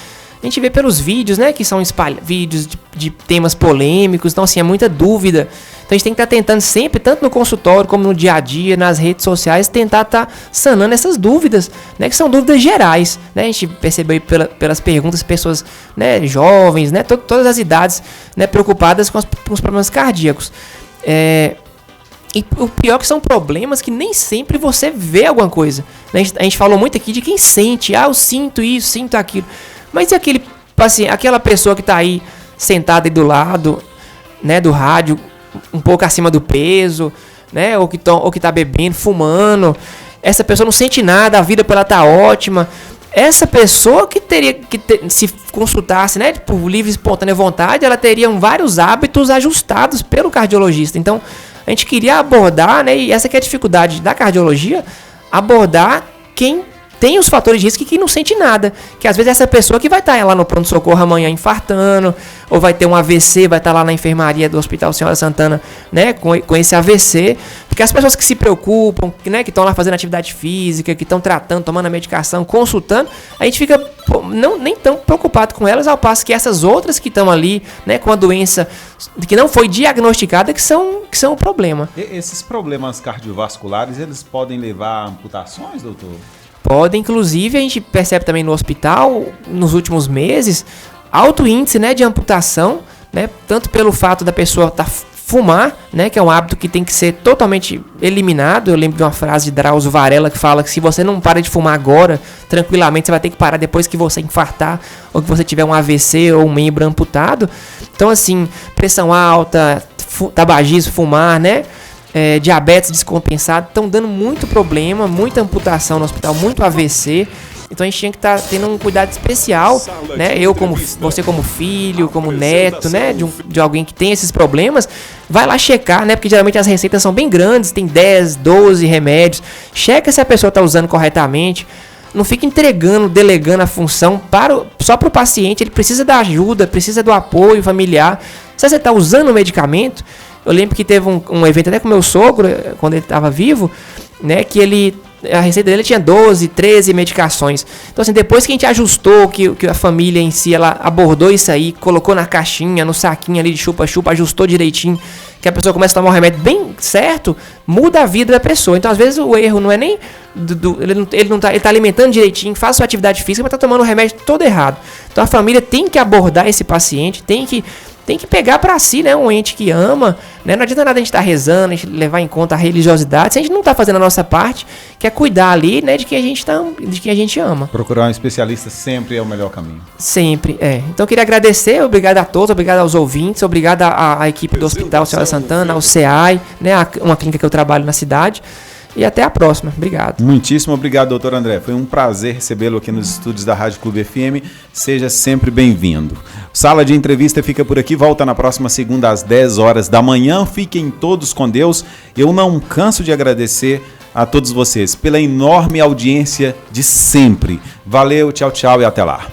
A gente vê pelos vídeos, né, que são vídeos de temas polêmicos, então assim, é muita dúvida. Então a gente tem que estar tentando sempre, tanto no consultório como no dia a dia, nas redes sociais, tentar estar sanando essas dúvidas, né, que são dúvidas gerais, né. A gente percebeu aí pelas perguntas, pessoas, né, jovens, né, todas as idades, né, preocupadas com os problemas cardíacos. E o pior é que são problemas que nem sempre você vê alguma coisa, né? A gente falou muito aqui de quem sente, eu sinto isso, sinto aquilo. Mas e aquela pessoa que está aí sentada aí do lado, né, do rádio, um pouco acima do peso, né, ou que está bebendo, fumando, essa pessoa não sente nada, a vida para ela tá ótima. Essa pessoa que teria que se consultasse, né, por livre e espontânea vontade, ela teria vários hábitos ajustados pelo cardiologista. Então, a gente queria abordar, né, e essa que é a dificuldade da cardiologia, abordar quem tem os fatores de risco e que não sente nada. Que às vezes é essa pessoa que vai estar lá no pronto-socorro amanhã infartando, ou vai ter um AVC, vai estar lá na enfermaria do Hospital Senhora Santana, né, com esse AVC. Porque as pessoas que se preocupam, né, que estão lá fazendo atividade física, que estão tratando, tomando a medicação, consultando, a gente fica nem tão preocupado com elas, ao passo que essas outras que estão ali, né, com a doença que não foi diagnosticada, que são o problema. Esses problemas cardiovasculares, eles podem levar a amputações, doutor? Pode, inclusive a gente percebe também no hospital, nos últimos meses, alto índice, né, de amputação, né, tanto pelo fato da pessoa fumar, né, que é um hábito que tem que ser totalmente eliminado. Eu lembro de uma frase de Drauzio Varela que fala que se você não para de fumar agora, tranquilamente você vai ter que parar depois que você infartar ou que você tiver um AVC ou um membro amputado. Então assim, pressão alta, tabagismo, fumar, né, diabetes descompensado, estão dando muito problema, muita amputação no hospital, muito AVC. Então a gente tinha que estar tendo um cuidado especial, né? Você como filho, como neto, né? De alguém que tem esses problemas, vai lá checar, né? Porque geralmente as receitas são bem grandes, tem 10, 12 remédios. Checa se a pessoa está usando corretamente. Não fica delegando a função só para o paciente. Ele precisa da ajuda, precisa do apoio familiar. Se você está usando o medicamento, Eu lembro que teve um evento até com meu sogro, quando ele estava vivo, né, que a receita dele tinha 12, 13 medicações. Então, assim, depois que a gente ajustou, que a família em si, ela abordou isso aí, colocou na caixinha, no saquinho ali de chupa-chupa, ajustou direitinho, que a pessoa começa a tomar um remédio bem certo, muda a vida da pessoa. Então, às vezes, o erro não é nem... ele tá alimentando direitinho, faz sua atividade física, mas tá tomando o remédio todo errado. Então, a família tem que abordar esse paciente, tem que pegar pra si, né, um ente que ama, né? Não adianta nada a gente estar rezando, a gente levar em conta a religiosidade, se a gente não tá fazendo a nossa parte, que é cuidar ali, né, de quem a gente ama. Procurar um especialista sempre é o melhor caminho. Sempre, Então eu queria agradecer, obrigado a todos, obrigado aos ouvintes, obrigado à equipe do Hospital Senhora Santana, ao CEAI, né, uma clínica que eu trabalho na cidade. E até a próxima. Obrigado. Muitíssimo obrigado, doutor André. Foi um prazer recebê-lo aqui nos estúdios da Rádio Clube FM. Seja sempre bem-vindo. Sala de entrevista fica por aqui. Volta na próxima segunda às 10 horas da manhã. Fiquem todos com Deus. Eu não canso de agradecer a todos vocês pela enorme audiência de sempre. Valeu, tchau, tchau e até lá.